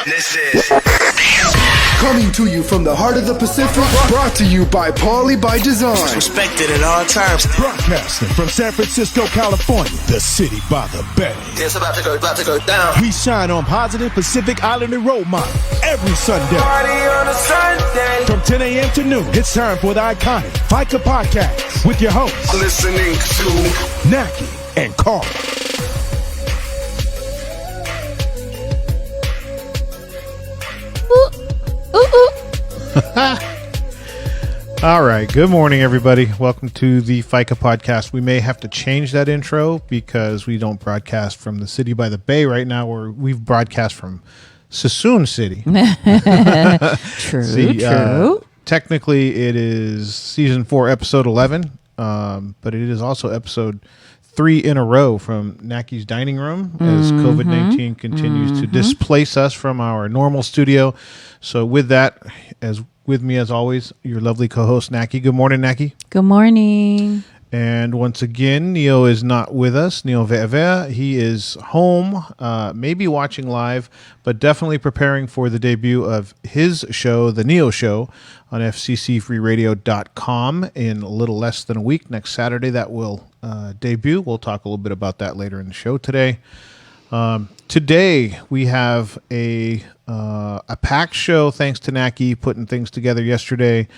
This is coming to you from the heart of the Pacific, brought to you by Paulie by Design. respected at all times. Broadcasting from San Francisco, California, the city by the bay. It's about to go down. We shine on positive Pacific Islander role model every Sunday. Party on a Sunday. From 10 a.m. to noon, it's time for the iconic Faika podcast with your hosts, Listening to Naki and Carl. All right. Good morning, everybody. Welcome to the Faika podcast. We may have to change that intro because we don't broadcast from the city by the bay right now, or we've broadcast from Sassoon City. True. Technically, it is season 4, episode 11, but it is also episode 3 in a row from Naki's dining room as COVID-19 continues to displace us from our normal studio. So with that, with me as always, your lovely co-host Naki. Good morning, Naki. Good morning. And once again, Neo is not with us. Neo Ve'avea. He is home, maybe watching live, but definitely preparing for the debut of his show, The Neo Show, on fccfreeradio.com in a little less than a week. Next Saturday, that will debut. We'll talk a little bit about that later in the show today. Today, we have a packed show, thanks to Naki putting things together yesterday.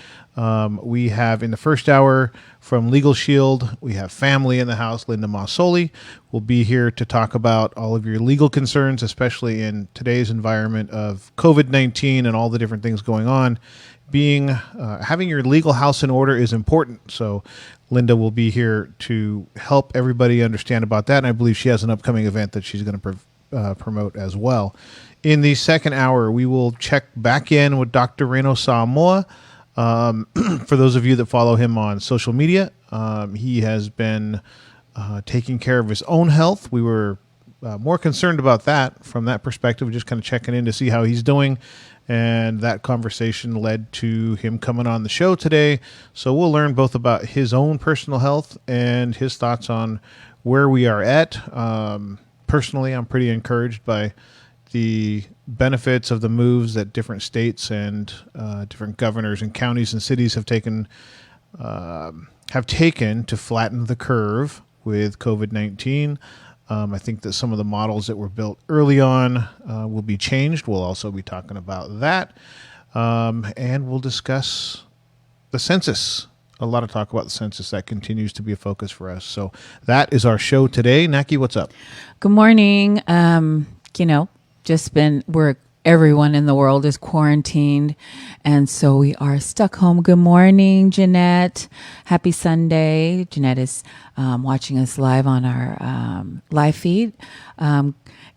We have in the first hour from Legal Shield, we have family in the house. Linda Masoli will be here to talk about all of your legal concerns, especially in today's environment of COVID-19 and all the different things going on. Having your legal house in order is important. So Linda will be here to help everybody understand about that. And I believe she has an upcoming event that she's going to promote as well. In the second hour, we will check back in with Dr. Raynald Samoa. For those of you that follow him on social media, he has been taking care of his own health. We were more concerned about that from that perspective, just kind of checking in to see how he's doing. And that conversation led to him coming on the show today. So we'll learn both about his own personal health and his thoughts on where we are at. Personally, I'm pretty encouraged by the benefits of the moves that different states and different governors and counties and cities have taken to flatten the curve with COVID-19. I think that some of the models that were built early on will be changed. We'll also be talking about that. And we'll discuss the census. A lot of talk about the census. That continues to be a focus for us. So that is our show today. Naki, what's up? Good morning. Everyone in the world is quarantined, and so we are stuck home. Good morning, Jeanette. Happy Sunday. Jeanette is watching us live on our live feed.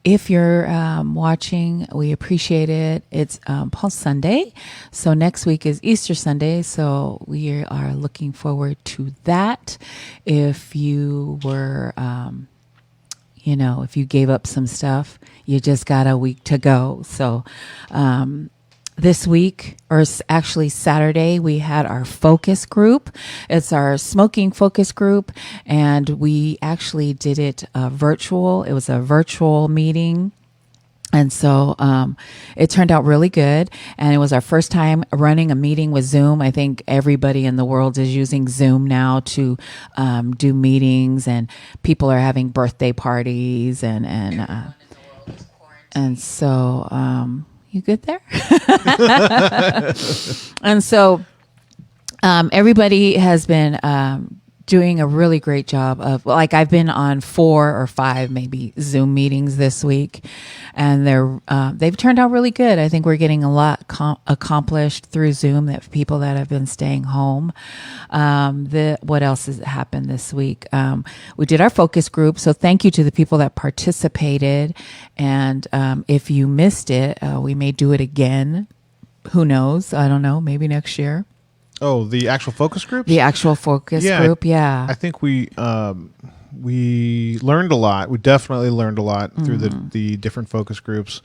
If you're watching, we appreciate it. It's Palm Sunday, so next week is Easter Sunday, so we are looking forward to that. If you were if you gave up some stuff, you just got a week to go. So this week, or actually Saturday, we had our focus group. It's our smoking focus group, and we actually did it virtual. It was a virtual meeting. And so it turned out really good. And it was our first time running a meeting with Zoom. I think everybody in the world is using Zoom now to do meetings, and people are having birthday parties. And so you good there? And so everybody has been doing a really great job of, I've been on 4 or 5 maybe Zoom meetings this week, and they've turned out really good. I think we're getting a lot accomplished through Zoom, that people that have been staying home. What else has happened this week? We did our focus group, so thank you to the people that participated. And if you missed it, we may do it again. Who knows? I don't know. Maybe next year. Oh, the actual focus groups? The actual focus group, yeah. I think we learned a lot. We definitely learned a lot through the different focus groups.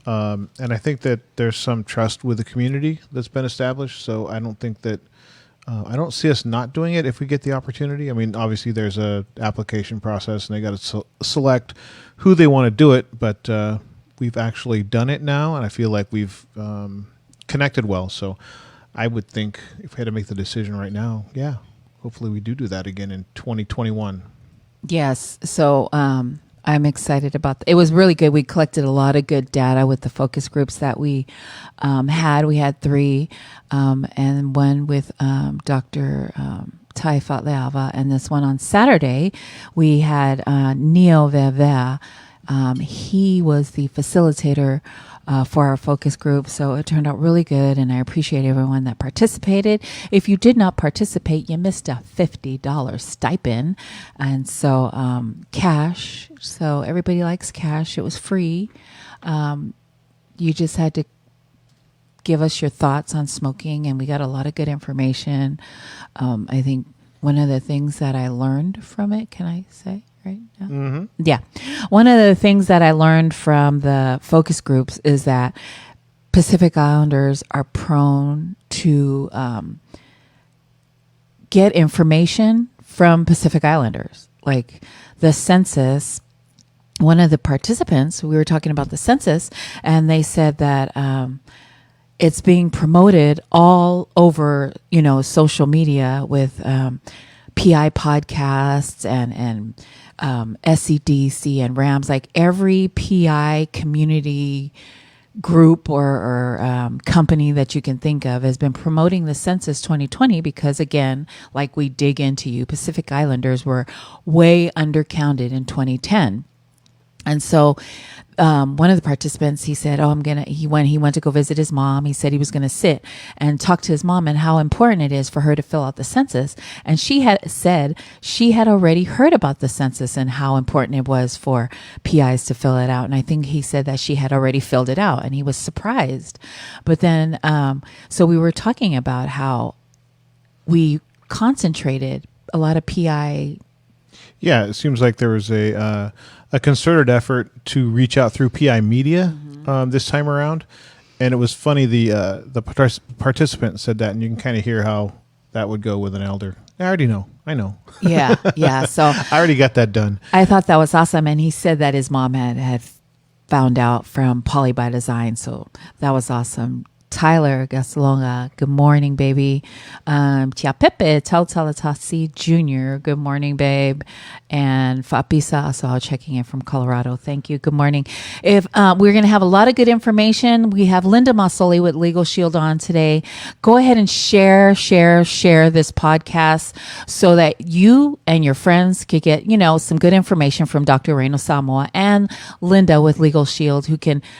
And I think that there's some trust with the community that's been established. So I don't think that I don't see us not doing it if we get the opportunity. I mean, obviously there's a application process and they got to select who they want to do it. But we've actually done it now, and I feel like we've connected well. So I would think if we had to make the decision right now, yeah, hopefully we do that again in 2021. Yes. So I'm excited about it. Was really good. We collected a lot of good data with the focus groups that we had. We had 3, and one with Dr. Tai Fatleava, and this one on Saturday, we had Neo Vevea. He was the facilitator for our focus group. So it turned out really good, and I appreciate everyone that participated. If you did not participate, you missed a $50 stipend. And so cash. So everybody likes cash. It was free. You just had to give us your thoughts on smoking, and we got a lot of good information. I think one of the things that I learned from it, can I say right now? Mm-hmm. Yeah. One of the things that I learned from the focus groups is that Pacific Islanders are prone to get information from Pacific Islanders. Like the census, one of the participants, we were talking about the census, and they said that it's being promoted all over, social media with PI podcasts and SCDC and RAMs. Like every PI community group or company that you can think of has been promoting the Census 2020 because, again, like we dig into you, Pacific Islanders were way undercounted in 2010. And so one of the participants, he said, he went to go visit his mom. He said he was going to sit and talk to his mom and how important it is for her to fill out the census. And she had said she had already heard about the census and how important it was for PIs to fill it out. And I think he said that she had already filled it out, and he was surprised. But then, so we were talking about how we concentrated a lot of PI. Yeah, it seems like there was a concerted effort to reach out through PI media this time around, and it was funny. The participant said that, and you can kind of hear how that would go with an elder. I already know. I know. Yeah. So I already got that done. I thought that was awesome, and he said that his mom had found out from Poly by Design, so that was awesome. Tyler Gaslonga, good morning, baby. Tia Pepe Tautalatasi Jr., good morning, babe. And Fapisa Asal checking in from Colorado. Thank you. Good morning. If we're going to have a lot of good information. We have Linda Masoli with Legal Shield on today. Go ahead and share this podcast so that you and your friends could get, some good information from Dr. Raynald Samoa and Linda with Legal Shield,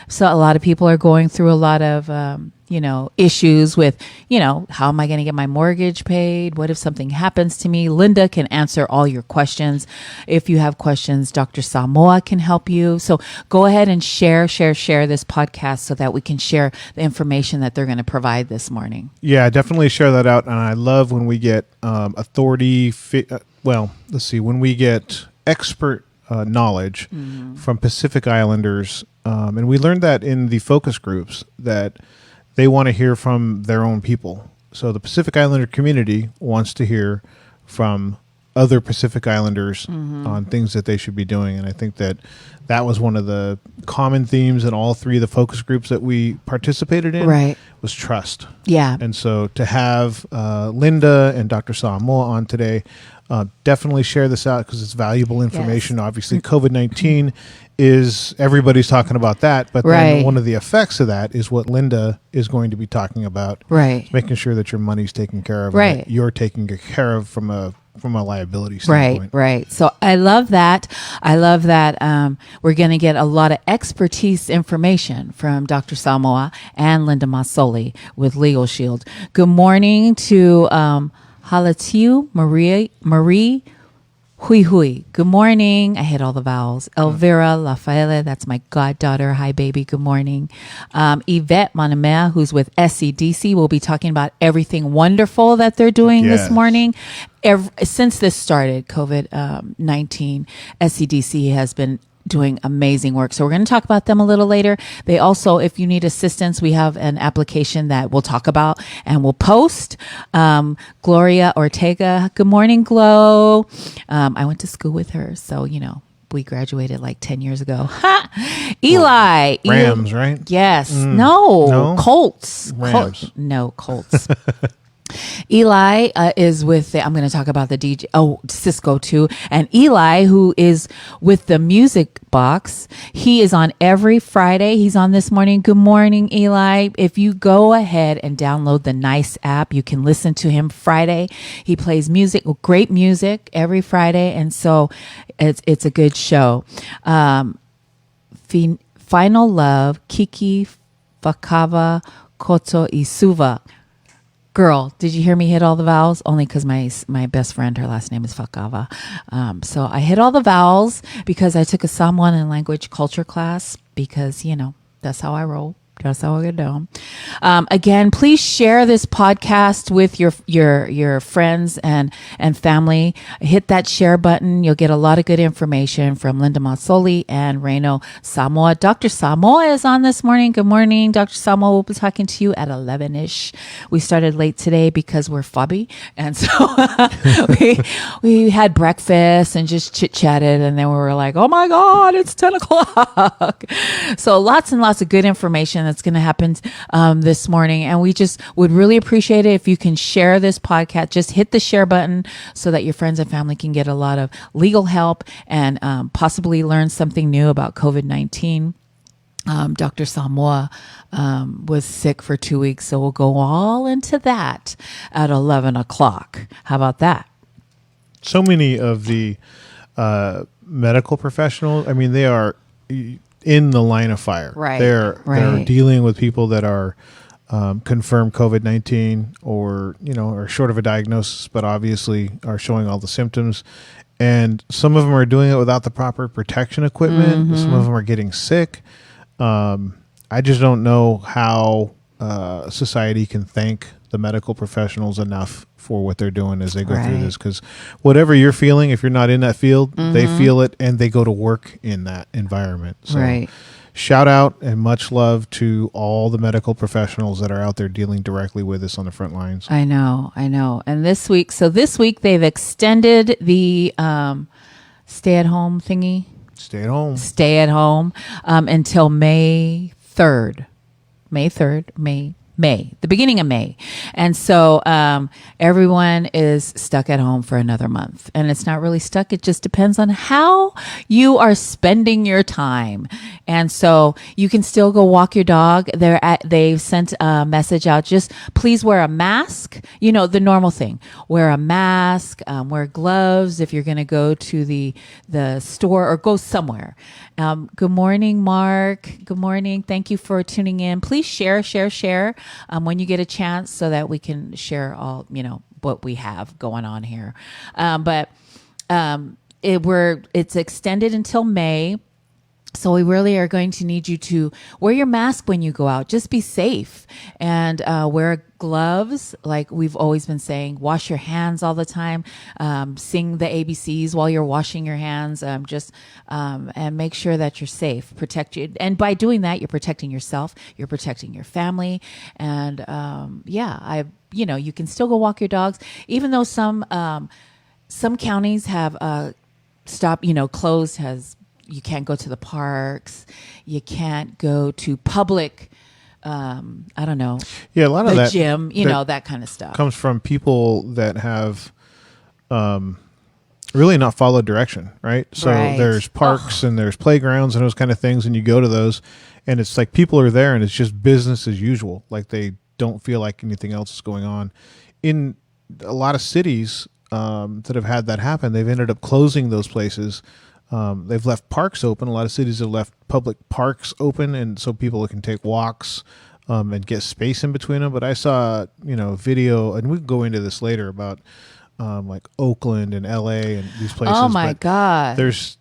so a lot of people are going through a lot of, issues with, how am I going to get my mortgage paid? What if something happens to me? Linda can answer all your questions. If you have questions, Dr. Samoa can help you. So go ahead and share this podcast so that we can share the information that they're going to provide this morning. Yeah, definitely share that out. And I love when we get when we get expert knowledge from Pacific Islanders. And we learned that in the focus groups that they want to hear from their own people. So the Pacific Islander community wants to hear from other Pacific Islanders on things that they should be doing. And I think that was one of the common themes in all 3 of the focus groups that we participated in was trust. Yeah. And so to have Linda and Dr. Samoa on today, definitely share this out because it's valuable information. Yes. Obviously, COVID-19 is everybody's talking about that, but then one of the effects of that is what Linda is going to be talking about. Right. Making sure that your money's taken care of. Right. And that you're taken care of from a liability standpoint. Right. So I love that. We're going to get a lot of expertise information from Dr. Samoa and Linda Masoli with Legal Shield. Good morning to Halatiu Marie Hui. Good morning. I hit all the vowels. Elvira Rafaela, that's my goddaughter. Hi, baby. Good morning. Yvette Manamea, who's with SCDC, will be talking about everything wonderful that they're doing this morning. Since this started, COVID-19, SCDC has been doing amazing work. So we're going to talk about them a little later. They also, if you need assistance, we have an application that we'll talk about and we'll post. Gloria Ortega. Good morning, Glo. I went to school with her. So, We graduated like 10 years ago. Eli. Rams, right? Yes. No? Colts. Rams. No, Colts. Eli is with I'm going to talk about the DJ. Oh, Cisco too. And Eli, who is with the Music Box, he is on every Friday. He's on this morning. Good morning, Eli. If you go ahead and download the Nice app, you can listen to him Friday. He plays music, great music every Friday. And so it's a good show. Final Love, Kiki Fakava Koto Isuva. Girl, did you hear me hit all the vowels? Only because my best friend, her last name is Fakava. So I hit all the vowels because I took a Samoan and language culture class because, that's how I roll. That's how I get down. Again, please share this podcast with your friends and family. Hit that share button. You'll get a lot of good information from Linda Masoli and Raynald Samoa. Dr. Samoa is on this morning. Good morning, Dr. Samoa. We'll be talking to you at 11-ish. We started late today because we're fubby. And so we had breakfast and just chit-chatted. And then we were like, oh my God, it's 10 o'clock. So lots and lots of good information that's going to happen this morning. And we just would really appreciate it if you can share this podcast. Just hit the share button so that your friends and family can get a lot of legal help and possibly learn something new about COVID-19. Dr. Samoa was sick for 2 weeks, so we'll go all into that at 11 o'clock. How about that? So many of the medical professionals, I mean, they are in the line of fire. Right. They're dealing with people that are confirmed COVID-19 or, are short of a diagnosis, but obviously are showing all the symptoms. And some of them are doing it without the proper protection equipment. Mm-hmm. Some of them are getting sick. I just don't know how society can thank the medical professionals enough for what they're doing as they go through this. Because whatever you're feeling, if you're not in that field, they feel it and they go to work in that environment. So shout out and much love to all the medical professionals that are out there dealing directly with this on the front lines. I know. And this week they've extended the stay-at-home thingy. Stay at home until May 3rd. May, the beginning of May. And so everyone is stuck at home for another month. And it's not really stuck. It just depends on how you are spending your time. And so you can still go walk your dog. They've sent a message out. Just please wear a mask. The normal thing. Wear a mask, wear gloves if you're going to go to the store or go somewhere. Good morning, Mark. Good morning. Thank you for tuning in. Please share when you get a chance so that we can share all, what we have going on here. It's extended until May. So we really are going to need you to wear your mask when you go out. Just be safe and wear gloves. Like we've always been saying, wash your hands all the time. Sing the ABCs while you're washing your hands. And make sure that you're safe. Protect you. And by doing that, you're protecting yourself. You're protecting your family. And you can still go walk your dogs, even though some counties have stopped. Closed you can't go to the parks. You can't go to public, I don't know. Yeah, a lot of the that gym, that kind of stuff. Comes from people that have really not followed direction, right? So there's parks and there's playgrounds and those kind of things, and you go to those, and it's like people are there and it's just business as usual. Like they don't feel like anything else is going on. In a lot of cities that have had that happen, they've ended up closing those places. They've left parks open. A lot of cities have left public parks open, and so people can take walks and get space in between them. But I saw, video, and we can go into this later about like Oakland and LA and these places. Oh my God! There's,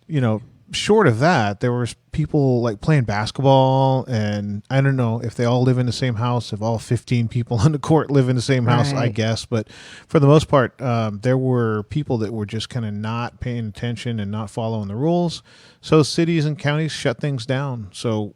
short of that, there was people like playing basketball, and I don't know if they all live in the same house, if all 15 people on the court live in the same house, I guess. But for the most part, there were people that were just kind of not paying attention and not following the rules. So cities and counties shut things down. So,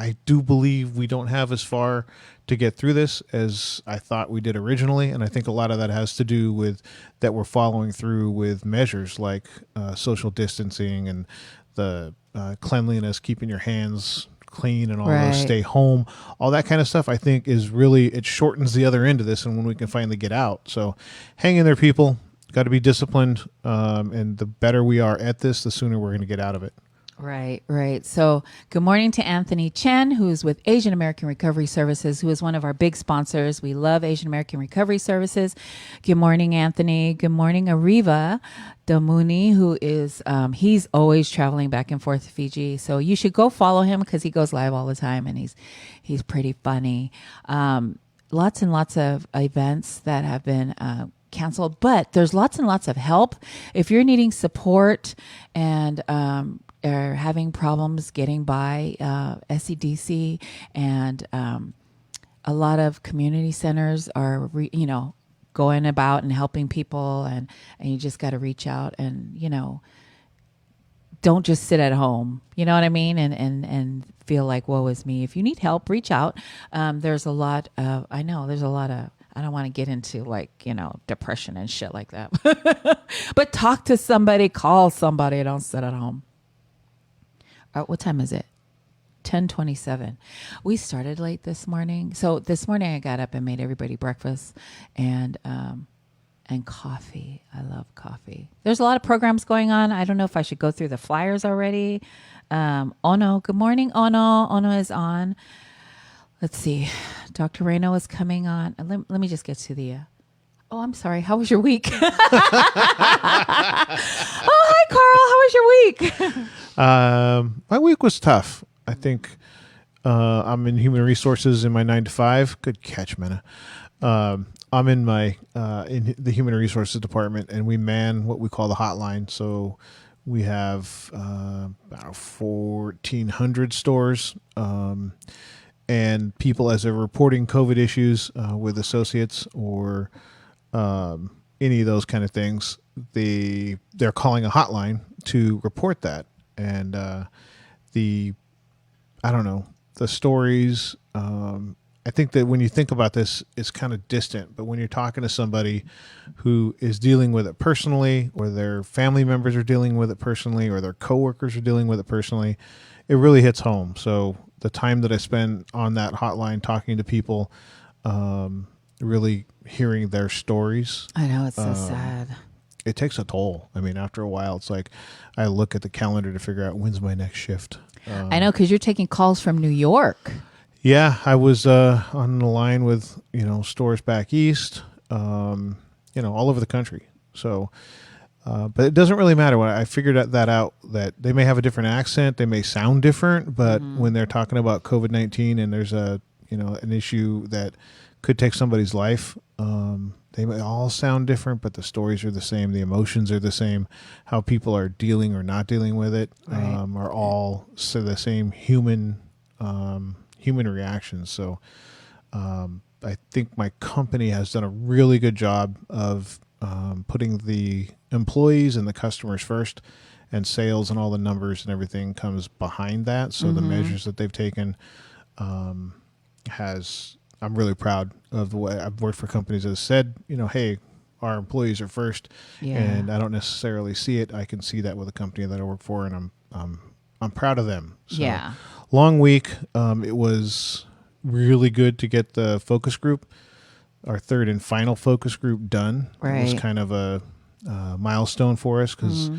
I do believe we don't have as far to get through this as I thought we did originally. And I think a lot of that has to do with that we're following through with measures like social distancing and the cleanliness, keeping your hands clean and all those, stay home, all that kind of stuff. I think is really, it shortens the other end of this and when we can finally get out. So hang in there, people. Got to be disciplined. And the better we are at this, the sooner we're going to get out of it. Right. So good morning to Anthony Chen, who's with Asian American Recovery Services, who is one of our big sponsors. We love Asian American Recovery Services. Good morning, Anthony. Good morning, Ariva Damuni, who is, he's always traveling back and forth to Fiji. So you should go follow him because he goes live all the time and he's pretty funny. Lots and lots of events that have been, canceled, but there's lots and lots of help. If you're needing support and, are having problems getting by SCDC, and a lot of community centers are, going about and helping people, and you just got to reach out and, don't just sit at home. You know what I mean? And feel like, woe is me. If you need help, reach out. There's a lot of, I don't want to get into depression and shit like that, but talk to somebody, call somebody, don't sit at home. What time is it? 10:27. We started late this morning. So this morning I got up and made everybody breakfast and coffee. I love coffee. There's a lot of programs going on. I don't know if I should go through the flyers already. Ono, good morning, Ono. Ono is on. Let's see. Dr. Raynald is coming on. Let me just get to the... I'm sorry. How was your week? Oh, hi, Carl. How was your week? My week was tough. I think I'm in human resources in my 9 to 5. Good catch, Mena. I'm in my in the human resources department, and we man what we call the hotline. So we have about 1,400 stores. And people, as they're reporting COVID issues with associates or any of those kind of things, they're calling a hotline to report that. And the stories, I think that when you think about this, it's kind of distant. But when you're talking to somebody who is dealing with it personally, or their family members are dealing with it personally, or their coworkers are dealing with it personally, it really hits home. So the time that I spend on that hotline talking to people, really hearing their stories. I know, it's so sad. It takes a toll. I mean, after a while, it's like I look at the calendar to figure out when's my next shift. I know, because you're taking calls from New York. Yeah, I was on the line with, stores back east, all over the country. So, but it doesn't really matter. When I figured that out, that they may have a different accent, they may sound different, but when they're talking about COVID-19 and there's an issue that could take somebody's life, they may all sound different, but the stories are the same. The emotions are the same. How people are dealing or not dealing with it are all the same human reactions. So I think my company has done a really good job of putting the employees and the customers first, and sales and all the numbers and everything comes behind that. So the measures that they've taken I'm really proud of the way I've worked for companies that have said, hey, our employees are first, and I don't necessarily see it. I can see that with a company that I work for, and I'm proud of them. So, long week. It was really good to get the focus group, our third and final focus group, done. It was kind of a milestone for us because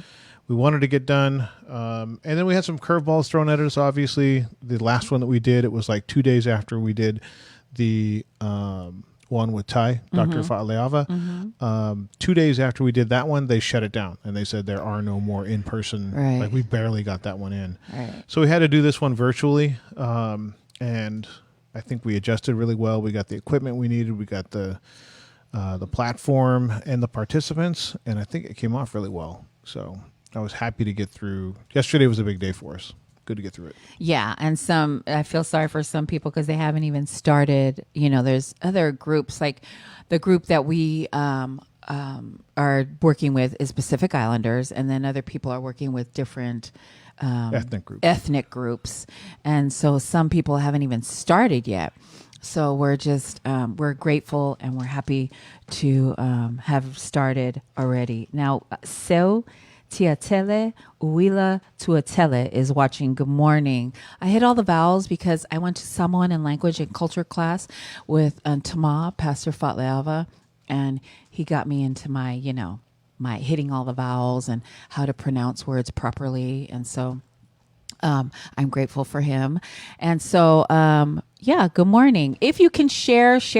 we wanted to get done. And then we had some curveballs thrown at us. Obviously, the last one that we did, it was like 2 days after we did the one with Dr. Fa'aleava. 2 days after we did that one, they shut it down and they said there are no more in person. Like we barely got that one in. So we had to do this one virtually. And I think we adjusted really well. We got the equipment we needed. We got the platform and the participants, and I think it came off really well. So I was happy to get through. Yesterday was a big day for us. Good to get through it. Yeah. And I feel sorry for some people because they haven't even started. There's other groups, like the group that we are working with is Pacific Islanders, and then other people are working with different ethnic groups. And so some people haven't even started yet. So we're just, we're grateful and we're happy to have started already. Now, Seu Tiatele Uila Tuatele is watching. Good morning. I hit all the vowels because I went to Samoan and language and culture class with Tama, Pastor Fatleava, and he got me into my, my hitting all the vowels and how to pronounce words properly. And so I'm grateful for him. And so, good morning. If you can share this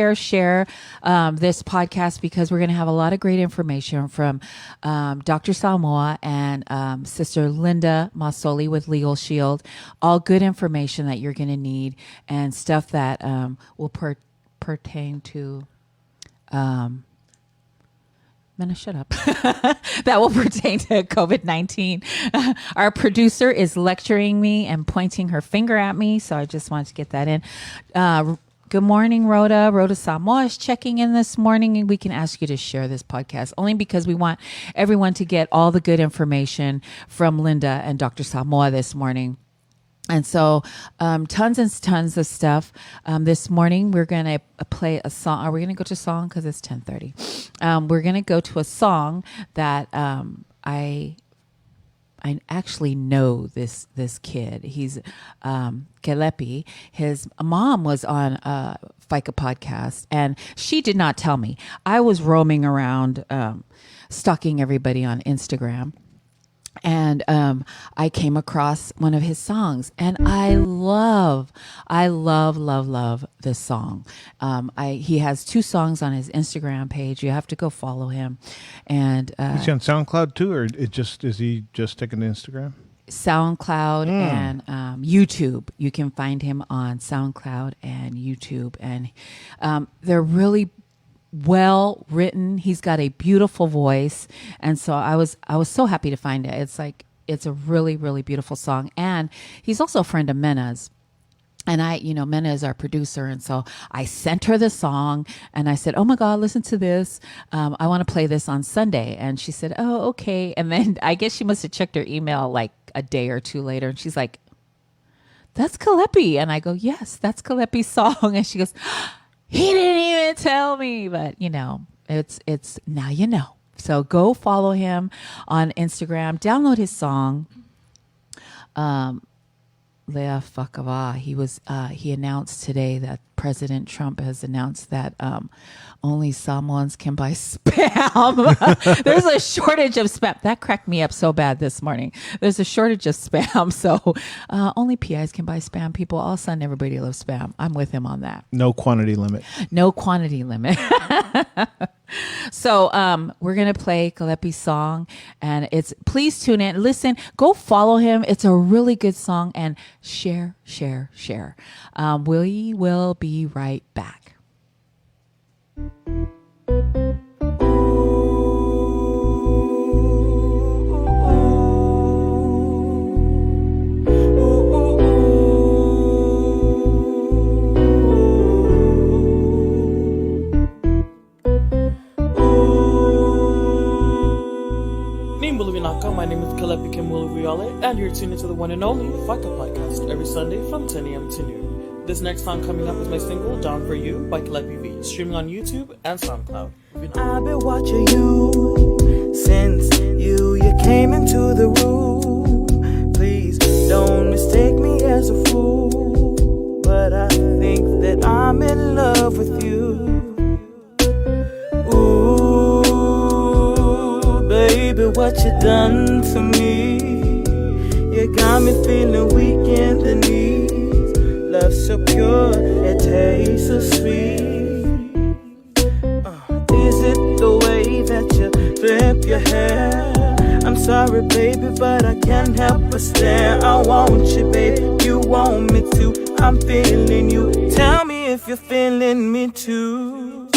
podcast, because we're going to have a lot of great information from Dr. Samoa and Sister Linda Masoli with Legal Shield. All good information that you're going to need and stuff that will pertain to... shut up. That will pertain to COVID-19. Our producer is lecturing me and pointing her finger at me, so I just wanted to get that in. Good morning, Rhoda. Rhoda Samoa is checking in this morning, and we can ask you to share this podcast only because we want everyone to get all the good information from Linda and Dr. Samoa this morning. And so tons and tons of stuff. This morning, we're going to play a song. Are we going to go to a song? Because it's 10:30. We're going to go to a song that I actually know this kid. He's Kelepi. His mom was on Faika podcast, and she did not tell me. I was roaming around stalking everybody on Instagram. And I came across one of his songs, and I love this song. He has 2 songs on his Instagram page. You have to go follow him. And is he on SoundCloud too, or is he just taking to Instagram? SoundCloud and YouTube. You can find him on SoundCloud and YouTube, and they're really well written. He's got a beautiful voice, and so I was so happy to find it. It's a really, really beautiful song, and he's also a friend of Mena's. And Mena is our producer, and so I sent her the song, and I said, "Oh my God, listen to this! I want to play this on Sunday." And she said, "Oh, okay." And then I guess she must have checked her email like a day or 2 later, and she's like, "That's Kelepi," and I go, "Yes, that's Kelepi's song," and she goes, "He didn't even tell me," but it's now you know. So go follow him on Instagram, download his song. Lea Fakava. He announced today that President Trump has announced that only Samoans can buy spam. There's a shortage of spam. That cracked me up so bad this morning. There's a shortage of spam, so only PIs can buy spam. People, all of a sudden, everybody loves spam. I'm with him on that. No quantity limit. No quantity limit. So we're going to play Kelepi's song, and please tune in, listen, go follow him. It's a really good song, and share. We will be right back. My name is Kelepi Kimwulu, and you're tuned into the one and only Faika podcast every Sunday from 10 a.m. to noon. This next song coming up is my single "Down for You" by Kelepi V, streaming on YouTube and SoundCloud. I've been watching you since you came into the room. Please don't mistake me as a fool, but I think that I'm in love with you. Baby, what you done for me? You got me feeling weak in the knees. Love so pure, it tastes so sweet. Is it the way that you flip your hair? I'm sorry, baby, but I can't help but stare. I want you, baby, you want me to. I'm feeling you. Tell me if you're feeling me too.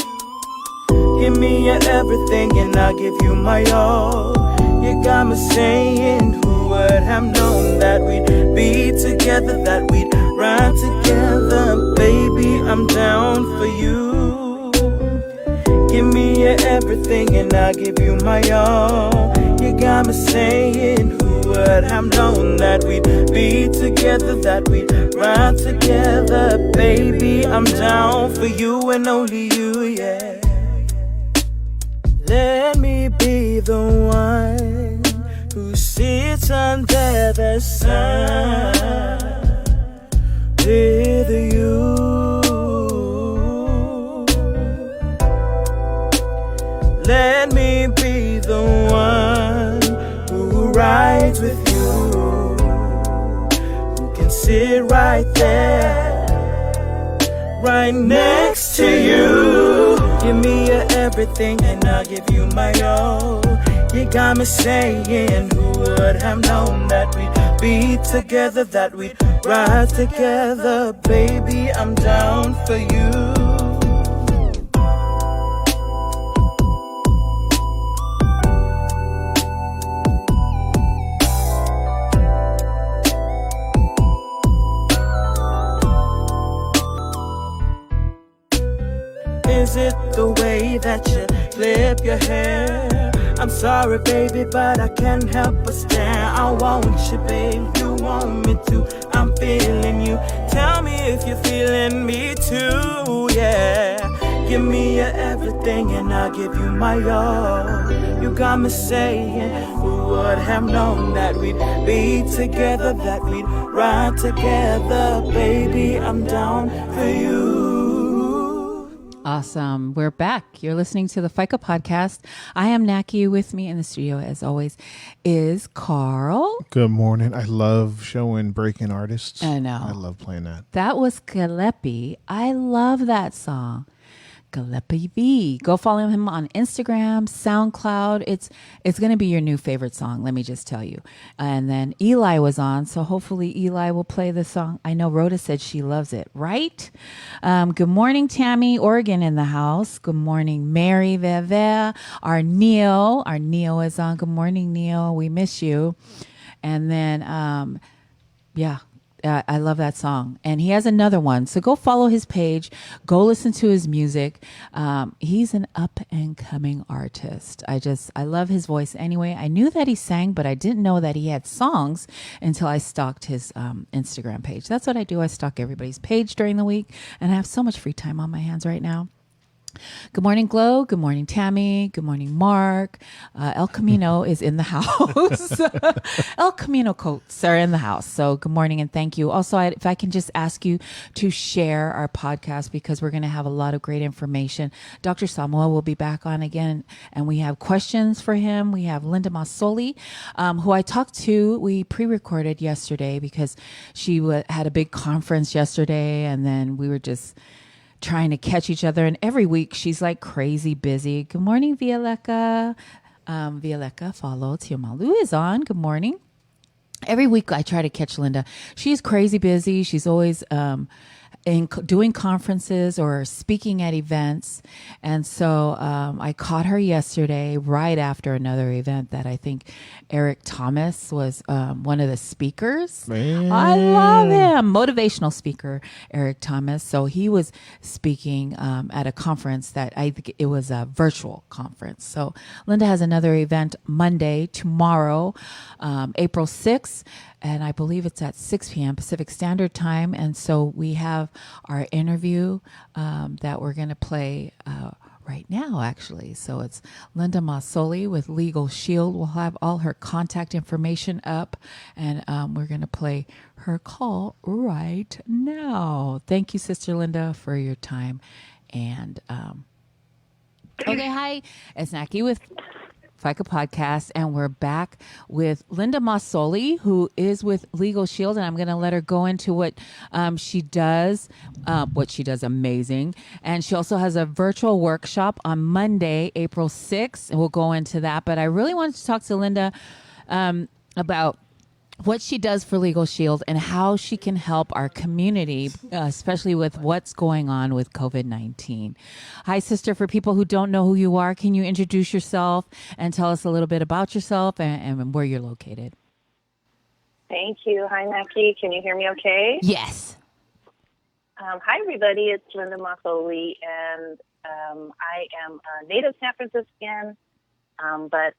Give me your everything and I'll give you my all. You got me saying, who would have known that we'd be together, that we'd ride together. Baby, I'm down for you. Give me your everything and I'll give you my all. You got me saying, who would have known that we'd be together, that we'd ride together. Baby, I'm down for you and only you, yeah. Let me be the one who sits under the sun with you. Let me be the one who rides with you, who can sit right there, right next to you. Give me your everything and I'll give you my all. You got me saying, who would have known that we'd be together, that we'd ride together. Baby, I'm down for you. Is it the way that you flip your hair? I'm sorry, baby, but I can't help but stare. I want you, babe, you want me to. I'm feeling you. Tell me if you're feeling me too, yeah. Give me your everything and I'll give you my all. You got me saying, who would have known that we'd be together, that we'd ride together. Baby, I'm down for you. Awesome. We're back. You're listening to the Faika podcast. I am Naki. With me in the studio, as always, is Carl. Good morning. I love showing breaking artists. I know. I love playing that. That was Kalepi. I love that song. Kalepi V. Go follow him on Instagram, SoundCloud. It's going to be your new favorite song, let me just tell you. And then Eli was on, so hopefully Eli will play the song. I know Rhoda said she loves it, right? Good morning, Tammy, Oregon in the house. Good morning, Mary Veve. Our Neo is on. Good morning, Neo. We miss you. And then, I love that song. And he has another one. So go follow his page. Go listen to his music. He's an up and coming artist. I love his voice anyway. I knew that he sang, but I didn't know that he had songs until I stalked his Instagram page. That's what I do. I stalk everybody's page during the week. And I have so much free time on my hands right now. Good morning, Glow. Good morning, Tammy. Good morning, Mark. El Camino is in the house. El Camino coats are in the house. So good morning and thank you. Also, if I can just ask you to share our podcast because we're going to have a lot of great information. Dr. Samoa will be back on again and we have questions for him. We have Linda Masoli, who I talked to. We pre-recorded yesterday because she had a big conference yesterday and then we were just trying to catch each other. And every week she's like crazy busy. Good morning, Violeka. Violeka follow. Tiomalu is on. Good morning. Every week I try to catch Linda. She's crazy busy. She's always doing conferences or speaking at events. And so I caught her yesterday right after another event that I think Eric Thomas was one of the speakers. Man. I love him. Motivational speaker, Eric Thomas. So he was speaking at a conference that I think it was a virtual conference. So Linda has another event Monday, tomorrow, April 6th. And I believe it's at 6 p.m. Pacific Standard Time. And so we have our interview that we're going to play right now, actually. So it's Linda Masoli with Legal Shield. We'll have all her contact information up. And we're going to play her call right now. Thank you, Sister Linda, for your time. And okay, hi. It's Naki with Faika podcast, and we're back with Linda Masoli, who is with Legal Shield, and I'm going to let her go into what she does amazing. And she also has a virtual workshop on Monday, April 6th, and we'll go into that. But I really wanted to talk to Linda about what she does for Legal Shield and how she can help our community, especially with what's going on with COVID-19. Hi, sister. For people who don't know who you are, can you introduce yourself and tell us a little bit about yourself and where you're located? Thank you. Hi, Naki. Can you hear me okay? Yes. Hi, everybody. It's Linda Masoli, and I am a native San Franciscan, but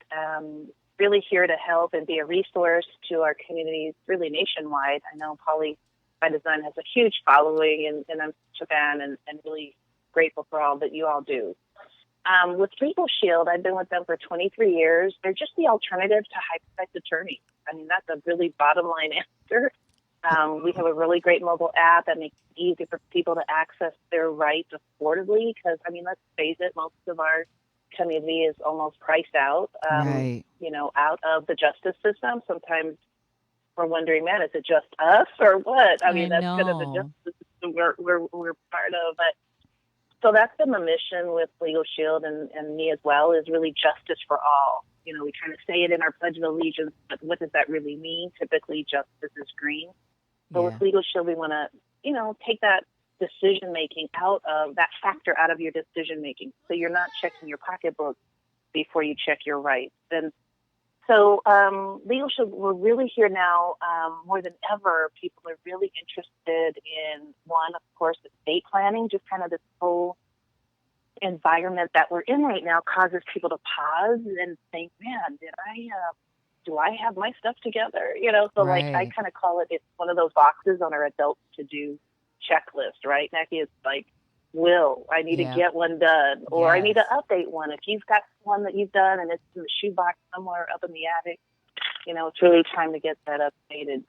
really here to help and be a resource to our communities, really nationwide. I know Poly by Design has a huge following, and I'm such a fan and really grateful for all that you all do. With Legal Shield, I've been with them for 23 years. They're just the alternative to high-priced attorneys. I mean, that's a really bottom-line answer. We have a really great mobile app that makes it easy for people to access their rights affordably because, I mean, let's face it, most of our community is almost priced out, out of the justice system. Sometimes we're wondering, man, is it just us or what? I mean, that's kind of the justice system we're part of. But so that's been the mission with Legal Shield and me as well, is really justice for all. You know, we kind of say it in our Pledge of Allegiance, but what does that really mean? Typically, justice is green. So with Legal Shield, we want to, take that decision-making out of your decision-making. So you're not checking your pocketbook before you check your rights. And so Legal Shield, we're really here now more than ever. People are really interested in, one, of course, estate planning, just kind of this whole environment that we're in right now causes people to pause and think, man, do I have my stuff together? I kind of call it's one of those boxes on our adults to do checklist, right? Mackie, it's like, I need to get one done, or I need to update one. If you've got one that you've done and it's in the shoebox somewhere up in the attic, it's really time to get that updated.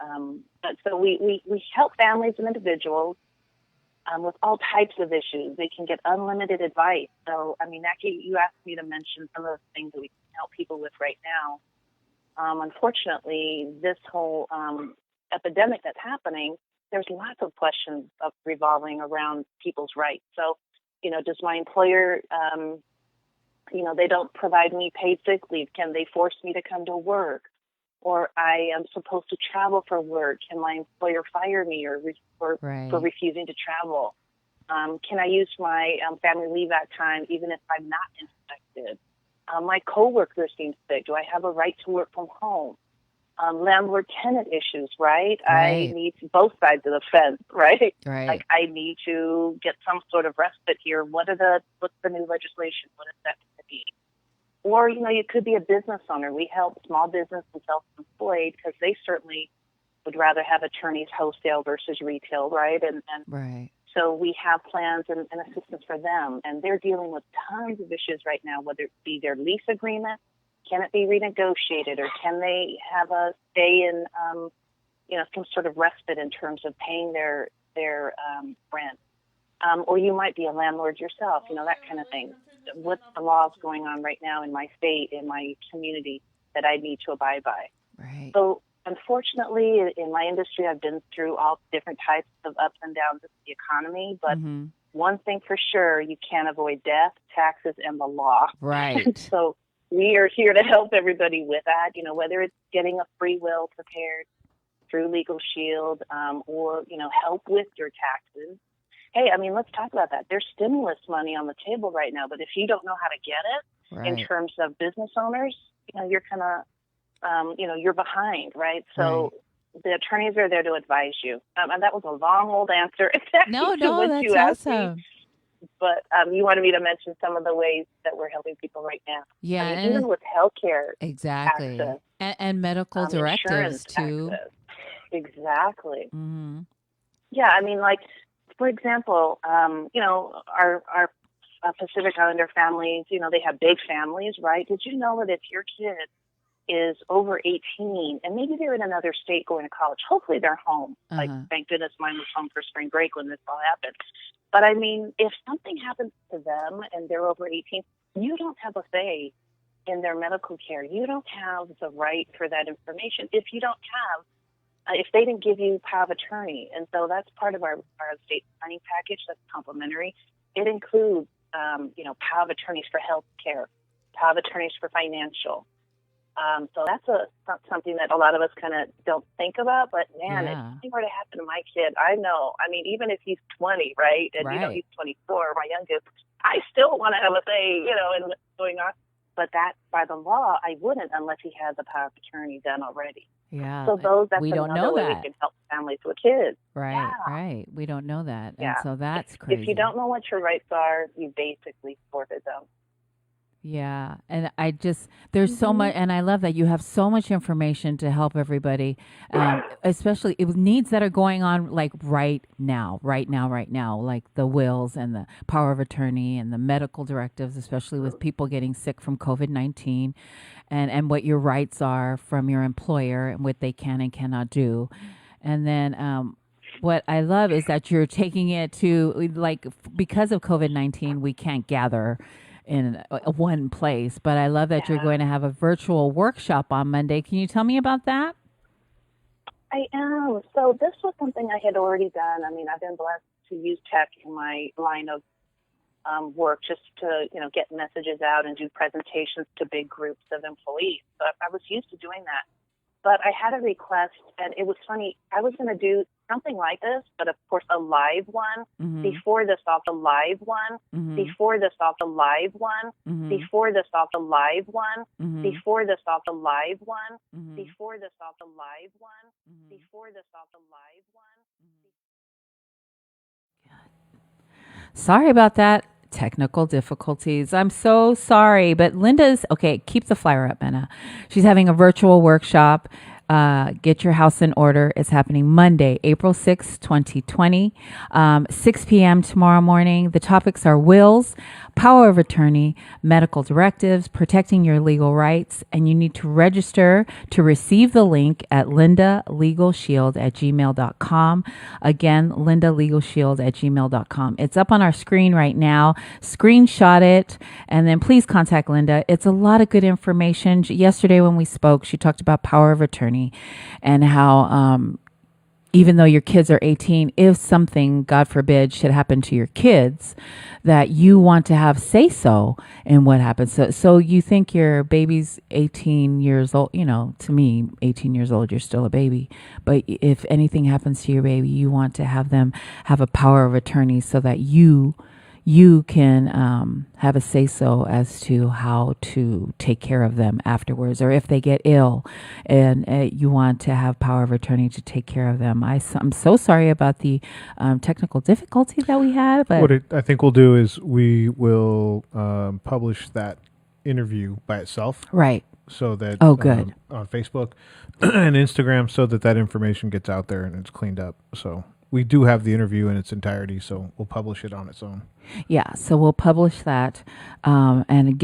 But so we help families and individuals with all types of issues. They can get unlimited advice. So, I mean, Mackie, you asked me to mention some of the things that we can help people with right now. Unfortunately, this whole epidemic that's happening, there's lots of questions revolving around people's rights. So, does my employer, they don't provide me paid sick leave. Can they force me to come to work? Or I am supposed to travel for work. Can my employer fire me for refusing to travel? Can I use my family leave at time even if I'm not infected? My coworker seems sick. Do I have a right to work from home? Landlord-tenant issues, right? I need both sides of the fence, right? Like I need to get some sort of respite here. What's the new legislation? What is that going to be? Or, you could be a business owner. We help small business and self-employed because they certainly would rather have attorneys wholesale versus retail, right? And so we have plans and assistance for them. And they're dealing with tons of issues right now, whether it be their lease agreement, can it be renegotiated, or can they have a stay in, some sort of respite in terms of paying their rent? Or you might be a landlord yourself, that kind of thing. What's the laws going on right now in my state, in my community that I need to abide by? Right. So unfortunately, in my industry, I've been through all different types of ups and downs of the economy, but one thing for sure, you can't avoid death, taxes, and the law. Right. So we are here to help everybody with that, whether it's getting a free will prepared through Legal Shield or, help with your taxes. Hey, I mean, let's talk about that. There's stimulus money on the table right now, but if you don't know how to get it in terms of business owners, you're kind of, you're behind, right? So the attorneys are there to advise you. And that was a long, old answer. No, that's awesome. Me. But you wanted me to mention some of the ways that we're helping people right now. Yeah. I mean, even with healthcare. Exactly. Access, and medical directives, too. Access. Exactly. Mm-hmm. Yeah, I mean, like, for example, our Pacific Islander families, they have big families, right? Did you know that if your kid is over 18 and maybe they're in another state going to college, hopefully they're home. Like, thank goodness mine was home for spring break when this all happened. But I mean, if something happens to them and they're over 18, you don't have a say in their medical care. You don't have the right for that information if you don't have, if they didn't give you power of attorney. And so that's part of our estate planning package that's complimentary. It includes, power of attorneys for health care, power of attorneys for financial. So that's something that a lot of us kind of don't think about. But, man, if something were to happen to my kid, I know. I mean, even if he's 20, right, and, he's 24, my youngest, I still want to have a say, in what's going on. But that, by the law, I wouldn't unless he had the power of attorney done already. Yeah. So that's we don't another know way that. we can help families with kids. Right. We don't know that. Yeah. And so that's crazy. If you don't know what your rights are, you basically forfeit them. Yeah. And there's so much, and I love that you have so much information to help everybody, especially it was needs that are going on like right now, like the wills and the power of attorney and the medical directives, especially with people getting sick from COVID-19 and what your rights are from your employer and what they can and cannot do. And then, what I love is that you're taking it to because of COVID-19, we can't gather in one place, but I love that you're going to have a virtual workshop on Monday. Can you tell me about that? I am. So this was something I had already done. I mean, I've been blessed to use tech in my line of work just to, get messages out and do presentations to big groups of employees. So I was used to doing that. But I had a request, and it was funny. I was going to do something like this, but of course a live one before this off the live one, before this off the live one, before this off the live one, before this off the live one, before this off the live one, before this off the live one. Sorry about that. Technical difficulties. I'm so sorry, but Linda's okay. Keep the flyer up, Benna. She's having a virtual workshop. Get your house in order. It's happening Monday, April 6th, 2020, 6 p.m. tomorrow morning. The topics are wills, power of attorney, medical directives, protecting your legal rights, and you need to register to receive the link at lindalegalshield@gmail.com. Again, lindalegalshield@gmail.com. It's up on our screen right now. Screenshot it, and then please contact Linda. It's a lot of good information. Yesterday when we spoke, she talked about power of attorney and how even though your kids are 18, if something, God forbid, should happen to your kids, that you want to have say-so in what happens. So you think your baby's 18 years old, to me, 18 years old, you're still a baby. But if anything happens to your baby, you want to have them have a power of attorney so that you can have a say-so as to how to take care of them afterwards, or if they get ill and you want to have power of attorney to take care of them. I'm so sorry about the technical difficulty that we had. But what I think we'll do is we will publish that interview by itself. Right. So that good. On Facebook and Instagram, so that information gets out there and it's cleaned up. So we do have the interview in its entirety, so we'll publish it on its own. Yeah, so we'll publish that and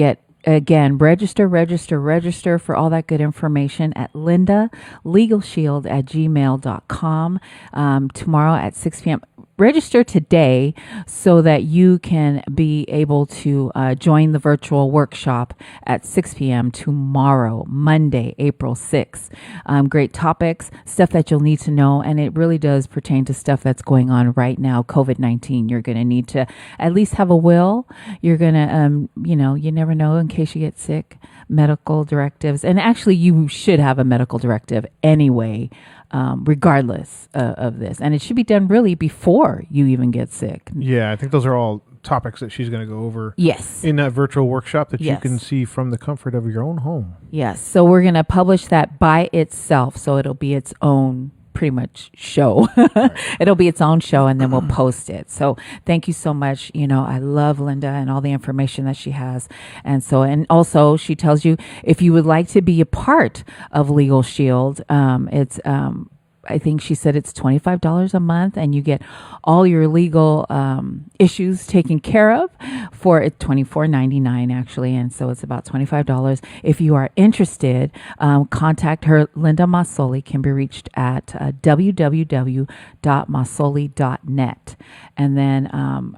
register for all that good information at lindalegalshield@gmail.com tomorrow at 6 p.m. Register today so that you can be able to join the virtual workshop at 6 p.m. tomorrow, Monday, April 6th. Great topics, stuff that you'll need to know, and it really does pertain to stuff that's going on right now, COVID-19. You're going to need to at least have a will. You're going to, you never know in case you get sick, medical directives. And actually, you should have a medical directive anyway, regardless of this. And it should be done really before you even get sick. Yeah, I think those are all topics that she's going to go over. Yes. In that virtual workshop that you can see from the comfort of your own home. Yes. So we're going to publish that by itself. So it'll be its own pretty much show. Right. It'll be its own show, and then we'll post it. So thank you so much. I love Linda and all the information that she has. And also she tells you if you would like to be a part of Legal Shield, it's I think she said it's $25 a month, and you get all your legal issues taken care of for $24.99 actually, and so it's about $25. If you are interested, contact her. Linda Masoli can be reached at www.masoli.net, and then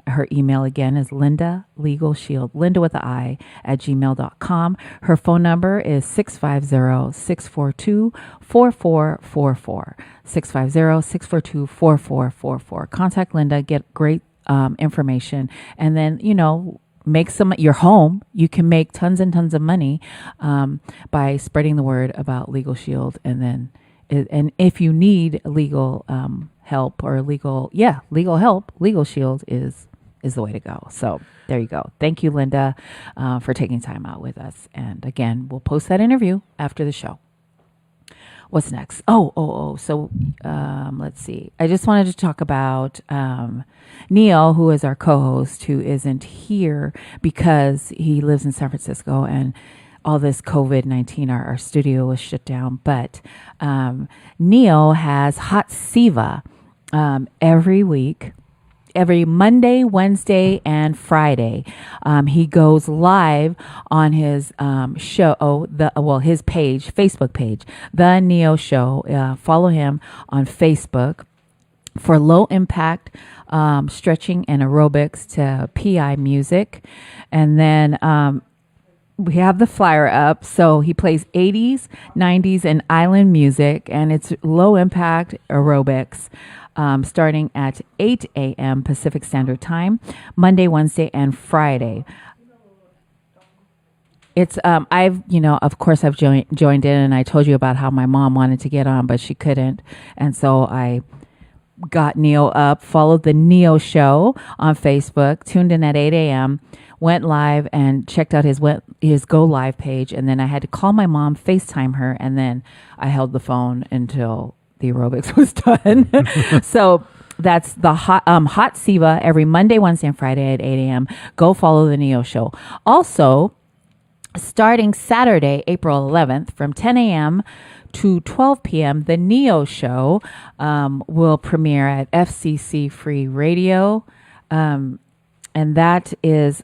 her email again is Linda Legal Shield, Linda with the I, @gmail.com. Her phone number is 650-642-4444. 650-642-4444. Contact Linda, get great information, and then, make your home. You can make tons and tons of money by spreading the word about Legal Shield. And then, and if you need legal help or legal help, Legal Shield is the way to go. So there you go. Thank you, Linda, for taking time out with us. And again, we'll post that interview after the show. what's next? So let's see. I just wanted to talk about Neil, who is our co-host, who isn't here because he lives in San Francisco and all this COVID-19, our studio was shut down. But Neil has Hot Siva every week. Every Monday, Wednesday, and Friday, he goes live on his show, his page, Facebook page, The Neo Show. Follow him on Facebook for low impact stretching and aerobics to PI music. And then we have the flyer up. So he plays 80s, 90s, and island music, and it's low impact aerobics. Starting at 8 a.m. Pacific Standard Time, Monday, Wednesday, and Friday. It's I've joined in, and I told you about how my mom wanted to get on, but she couldn't, and so I got Neo up, followed the Neo Show on Facebook, tuned in at 8 a.m., went live and checked out his Go Live page, and then I had to call my mom, FaceTime her, and then I held the phone until the aerobics was done. So that's the Hot Siva every Monday, Wednesday, and Friday at 8 a.m. Go follow the Neo Show. Also, starting Saturday, April 11th from 10 a.m. to 12 p.m., the Neo Show will premiere at FCC Free Radio. And that is...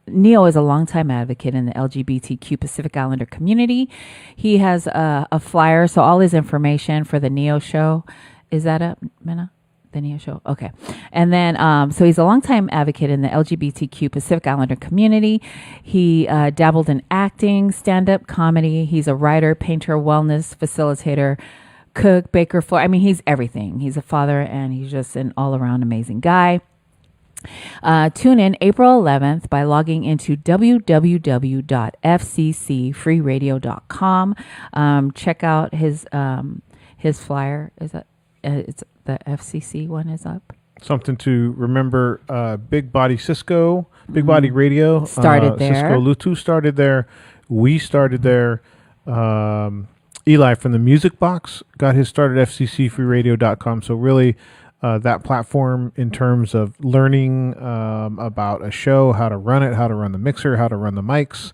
Neo is a longtime advocate in the LGBTQ Pacific Islander community. He has a flyer, so all his information for the Neo Show. Is that up, Minna? The Neo Show? Okay. And then, so he's a longtime advocate in the LGBTQ Pacific Islander community. He dabbled in acting, stand-up comedy. He's a writer, painter, wellness facilitator, cook, baker, he's everything. He's a father, and he's just an all-around amazing guy. Tune in April 11th by logging into www.fccfreeradio.com. Check out his flyer. Is that it's the FCC one is up? Something to remember. Big Body Cisco, Big Body Radio started there. Cisco Lutu started there. We started there. Eli from the Music Box got his start at fccfreeradio.com. So really. That platform in terms of learning about a show, how to run it, how to run the mixer, how to run the mics,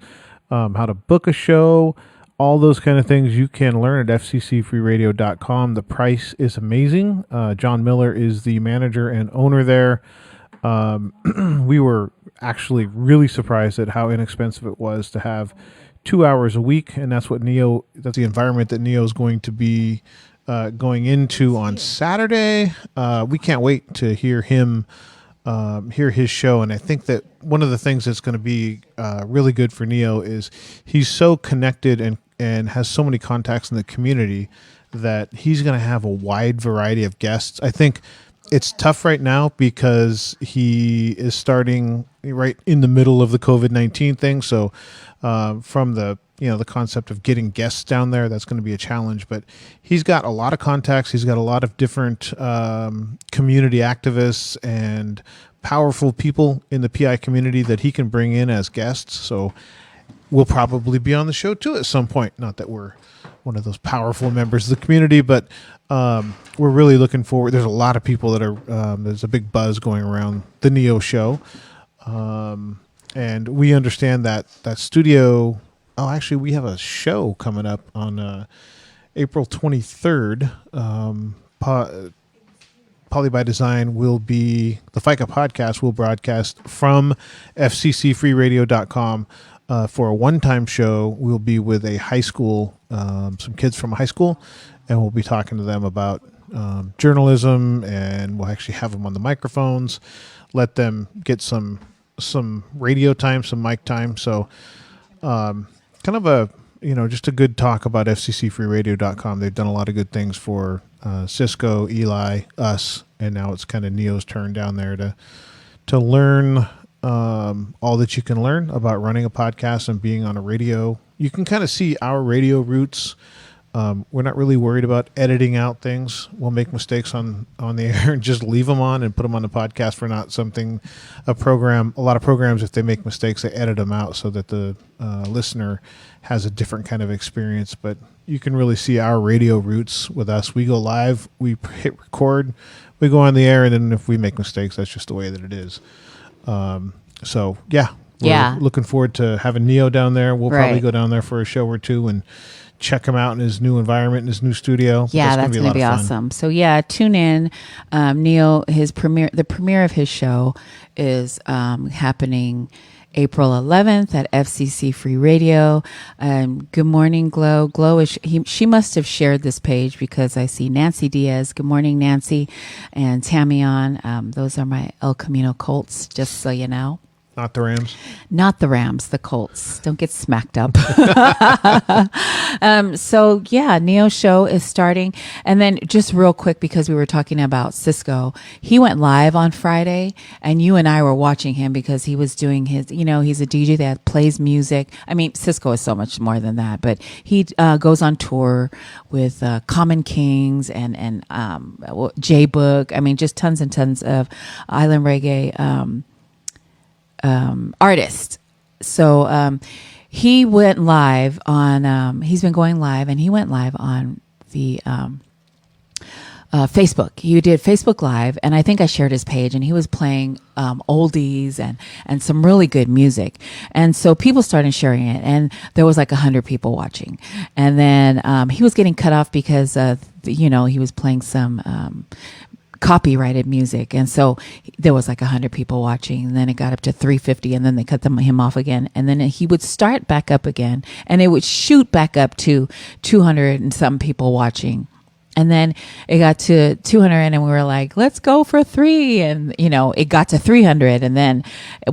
how to book a show, all those kind of things you can learn at fccfreeradio.com. The price is amazing. John Miller is the manager and owner there. We were actually really surprised at how inexpensive it was to have 2 hours a week, and that's the environment that Neo is going to be going into on Saturday. We can't wait to hear him, hear his show. And I think that one of the things that's going to be really good for Neo is he's so connected and has so many contacts in the community that he's going to have a wide variety of guests. I think it's tough right now because he is starting right in the middle of the COVID-19 thing. So from the concept of getting guests down there, that's going to be a challenge, but he's got a lot of contacts. He's got a lot of different community activists and powerful people in the PI community that he can bring in as guests. So we'll probably be on the show too at some point. Not that we're one of those powerful members of the community, but we're really looking forward. There's a lot of people that are, there's a big buzz going around the Neo Show. And we understand that studio. Oh, actually, we have a show coming up on April 23rd. Poly by Design will be, the Faika podcast will broadcast from fccfreeradio.com for a one-time show. We'll be with a high school, some kids from a high school, and we'll be talking to them about journalism, and we'll actually have them on the microphones, let them get some radio time, some mic time. So kind of a, just a good talk about fccfreeradio.com. They've done a lot of good things for Cisco, Eli, us, and now it's kind of Neo's turn down there to learn all that you can learn about running a podcast and being on a radio. You can kind of see our radio roots We're not really worried about editing out things. We'll make mistakes on the air and just leave them on and put them on the podcast for not something. A lot of programs, if they make mistakes, they edit them out so that the listener has a different kind of experience. But you can really see our radio roots with us. We go live, we hit record, we go on the air, and then if we make mistakes, that's just the way that it is. So, yeah. We're looking forward to having Neo down there. We'll probably go down there for a show or two and check him out in his new environment, in his new studio. Yeah, that's going to be awesome. So yeah, tune in. Neo, the premiere of his show is happening April 11th at FCC Free Radio. Good morning, Glow. Glow she must have shared this page because I see Nancy Diaz. Good morning, Nancy, and Tamion. Those are my El Camino Colts, just so you know. Not the Rams? Not the Rams, the Colts. Don't get smacked up. So, yeah, Neo's show is starting. And then just real quick, because we were talking about Cisco, he went live on Friday, and you and I were watching him because he was doing his, he's a DJ that plays music. I mean, Cisco is so much more than that, but he goes on tour with Common Kings and J-Book. I mean, just tons and tons of island reggae artist. So he went live on he's been going live, and he went live on the Facebook. He did Facebook Live, and I think I shared his page, and he was playing oldies and some really good music. And so people started sharing it, and there was like 100 people watching. And then he was getting cut off because he was playing some copyrighted music, and so there was like 100 people watching, and then it got up to 350, and then they cut him off again, and then he would start back up again, and it would shoot back up to 200 and some people watching. And then it got to 200, and we were like, let's go for 3. And, it got to 300. And then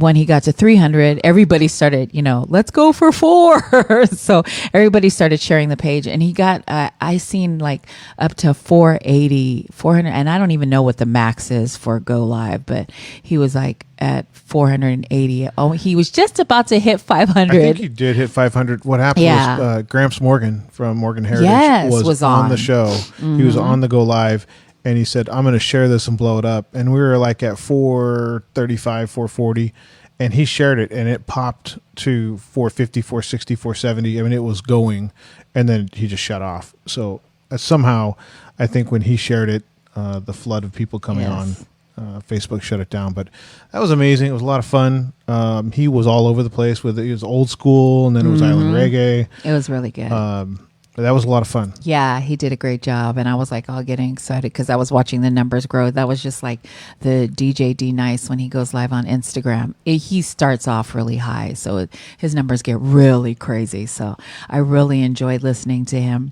when he got to 300, everybody started, let's go for 4. So everybody started sharing the page, and he got, I seen like up to 480, 400. And I don't even know what the max is for Go Live, but he was like at 480. Oh, he was just about to hit 500. I think he did hit 500. What happened was Gramps Morgan from Morgan Heritage was on the show. Mm-hmm. He was on the Go Live, and he said, I'm going to share this and blow it up. And we were like at 435, 440, and he shared it, and it popped to 450, 460, 470. I mean, it was going, and then he just shut off. So somehow, I think when he shared it, the flood of people coming on, Facebook shut it down. But that was amazing. It was a lot of fun. He was all over the place with it. He was old school, and then it was island reggae. It was really good. That was a lot of fun. Yeah, he did a great job, and I was like all getting excited because I was watching the numbers grow. That was just like the DJ D Nice when he goes live on Instagram. He starts off really high, so his numbers get really crazy. So I really enjoyed listening to him.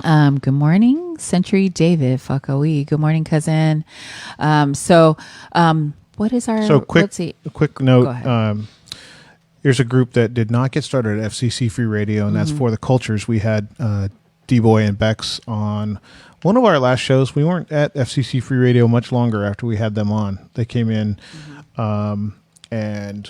Good morning, Century David Fakawi. Good morning, cousin. What is our? So quick. Let's see. A quick note. Go ahead. Here's a group that did not get started at FCC Free Radio, and that's For the Cultures. We had D-Boy and Bex on one of our last shows. We weren't at FCC Free Radio much longer after we had them on. They came in and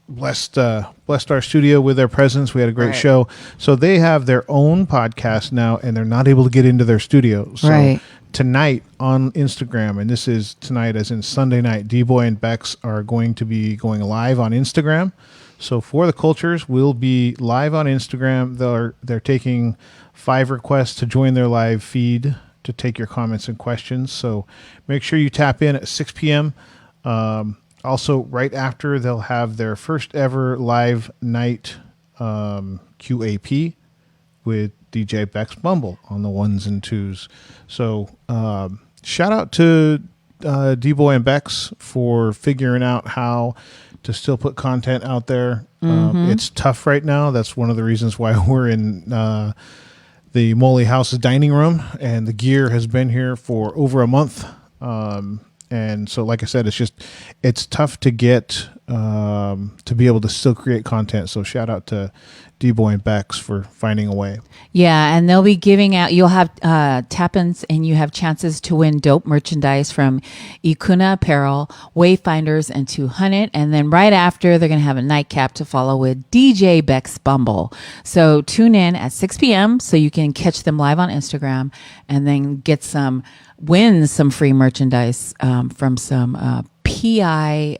blessed our studio with their presence. We had a great show. So they have their own podcast now, and they're not able to get into their studio. So tonight on Instagram, and this is tonight as in Sunday night, D-Boy and Bex are going to be going live on Instagram. So For the Cultures will be live on Instagram. They're taking 5 requests to join their live feed to take your comments and questions. So make sure you tap in at 6 p.m. Also, right after, they'll have their first ever live night QAP with DJ Bex Bumble on the 1s and 2s. So shout out to D-Boy and Bex for figuring out how to still put content out there. It's tough right now. That's one of the reasons why we're in the Moley House's dining room, and the gear has been here for over a month. And so, like I said, it's tough to get to be able to still create content. So shout out to D-Boy and Bex for finding a way. Yeah, and they'll be giving out, you'll have tap-ins and you have chances to win dope merchandise from Ikuna Apparel, Wayfinders, and 200. And then right after, they're going to have a nightcap to follow with DJ Bex Bumble. So tune in at 6 p.m. so you can catch them live on Instagram and then win some free merchandise from some PI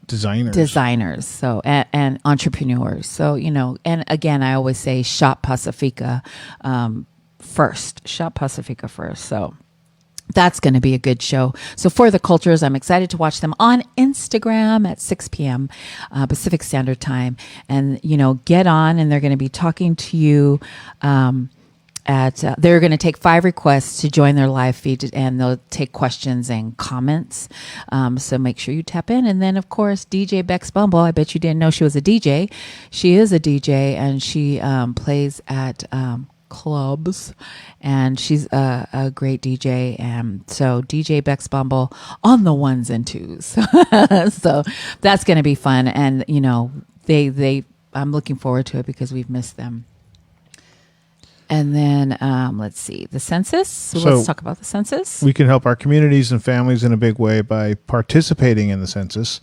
designers, so and entrepreneurs. So, and again, I always say shop Pacifica first. So that's going to be a good show. So for the cultures, I'm excited to watch them on Instagram at 6 p.m. Pacific Standard Time, and get on, and they're going to be talking to you. They're going to take 5 requests to join their live feed, and they'll take questions and comments. So make sure you tap in. And then, of course, DJ Bex Bumble. I bet you didn't know she was a DJ. She is a DJ, and she plays at clubs, and she's a great DJ. And so DJ Bex Bumble on the 1s and 2s. So that's going to be fun. And, I'm looking forward to it because we've missed them. And then let's see, the census. So let's talk about the census. We can help our communities and families in a big way by participating in the census.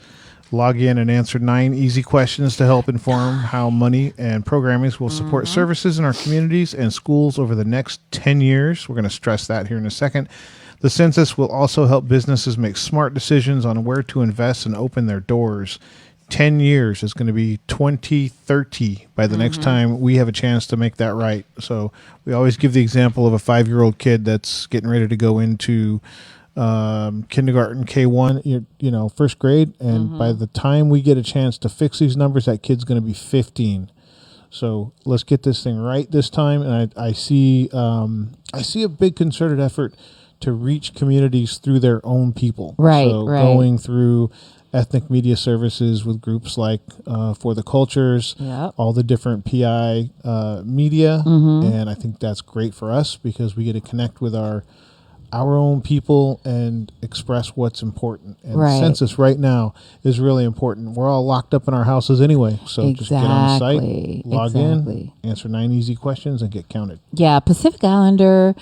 Log in and answer 9 easy questions to help inform how money and programming will support services in our communities and schools over the next 10 years. We're going to stress that here in a second. The census will also help businesses make smart decisions on where to invest and open their doors. 10 years is going to be 2030 by the next time we have a chance to make that right. So we always give the example of a 5-year-old kid that's getting ready to go into kindergarten, K1, first grade. And by the time we get a chance to fix these numbers, that kid's going to be 15. So let's get this thing right this time. And I see a big concerted effort to reach communities through their own people. Right. Going through ethnic media services with groups like For the Cultures, all the different PI media. And I think that's great for us because we get to connect with our own people and express what's important. And the census right now is really important. We're all locked up in our houses anyway. So just get on the site, log in, answer 9 easy questions, and get counted. Yeah, Pacific Islander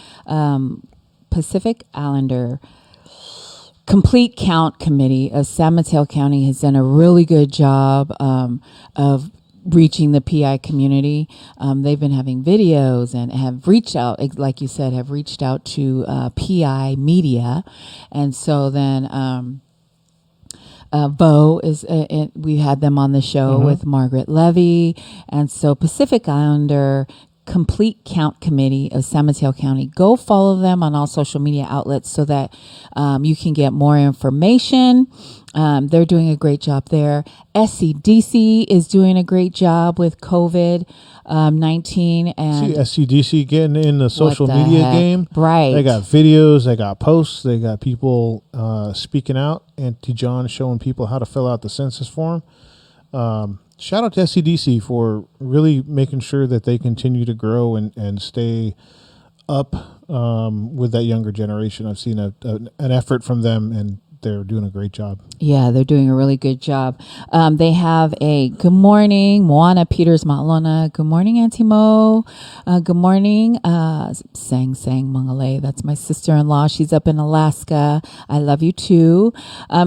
Complete Count Committee of San Mateo County has done a really good job of reaching the PI community. They've been having videos and have reached out, like you said, to PI media. And so then Bo is, we had them on the show with Margaret Levy. And so Pacific Islander Complete Count Committee of San Mateo County. Go follow them on all social media outlets so that you can get more information. They're doing a great job there. SCDC is doing a great job with COVID-19. And SCDC getting in the social media game. Right. They got videos, they got posts, they got people speaking out. Auntie John showing people how to fill out the census form. Shout out to SCDC for really making sure that they continue to grow and stay up with that younger generation. I've seen an effort from them, and they're doing a great job. Yeah, they're doing a really good job. They have a good morning, Moana Peters Matlona. Good morning, Auntie Mo. Good morning, Sang Mangale. That's my sister-in-law. She's up in Alaska. I love you too.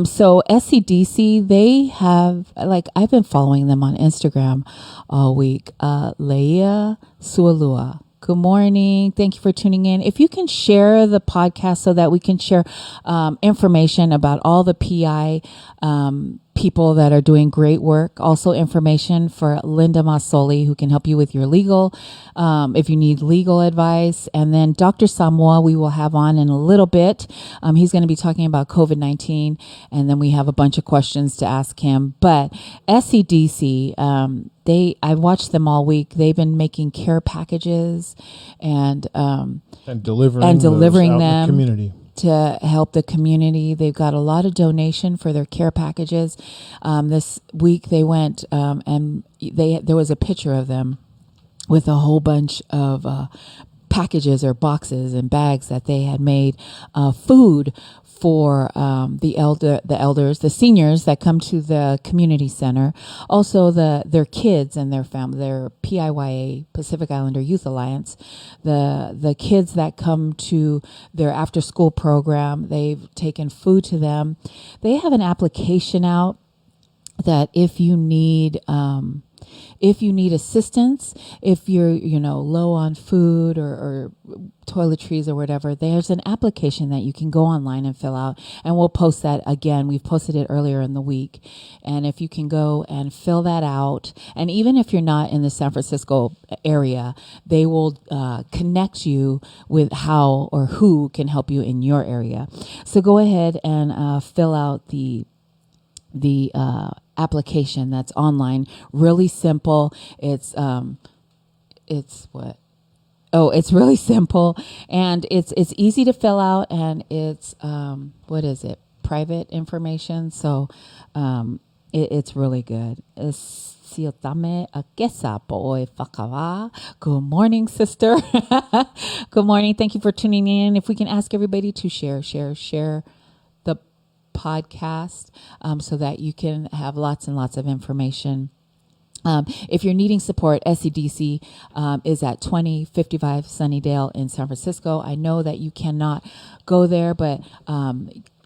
So SCDC, they have, I've been following them on Instagram all week. Leia Sualua. Good morning. Thank you for tuning in. If you can share the podcast so that we can share information about all the PI people that are doing great work. Also information for Linda Masoli, who can help you with your legal, if you need legal advice. And then Dr. Samoa, we will have on in a little bit. He's going to be talking about COVID-19. And then we have a bunch of questions to ask him. But SCDC, I watched them all week. They've been making care packages and delivering them in the community to help the community. They've got a lot of donation for their care packages. This week they went and there was a picture of them with a whole bunch of packages or boxes and bags that they had made food for the elders, the seniors that come to the community center, also their kids and their family, their PIYA, Pacific Islander Youth Alliance, the kids that come to their after school program. They've taken food to them. They have an application out that if you need assistance, if you're, low on food or toiletries or whatever, there's an application that you can go online and fill out. And we'll post that again. We've posted it earlier in the week. And if you can go and fill that out, and even if you're not in the San Francisco area, they will connect you with how or who can help you in your area. So go ahead and fill out the application that's online. Really simple. It's really simple, and it's easy to fill out, and it's private information, so it's really good. Good morning, sister. Good morning. Thank you for tuning in. If we can ask everybody to share the podcast, so that you can have lots and lots of information. If you're needing support, SCDC is at 2055 Sunnydale in San Francisco. I know that you cannot go there, but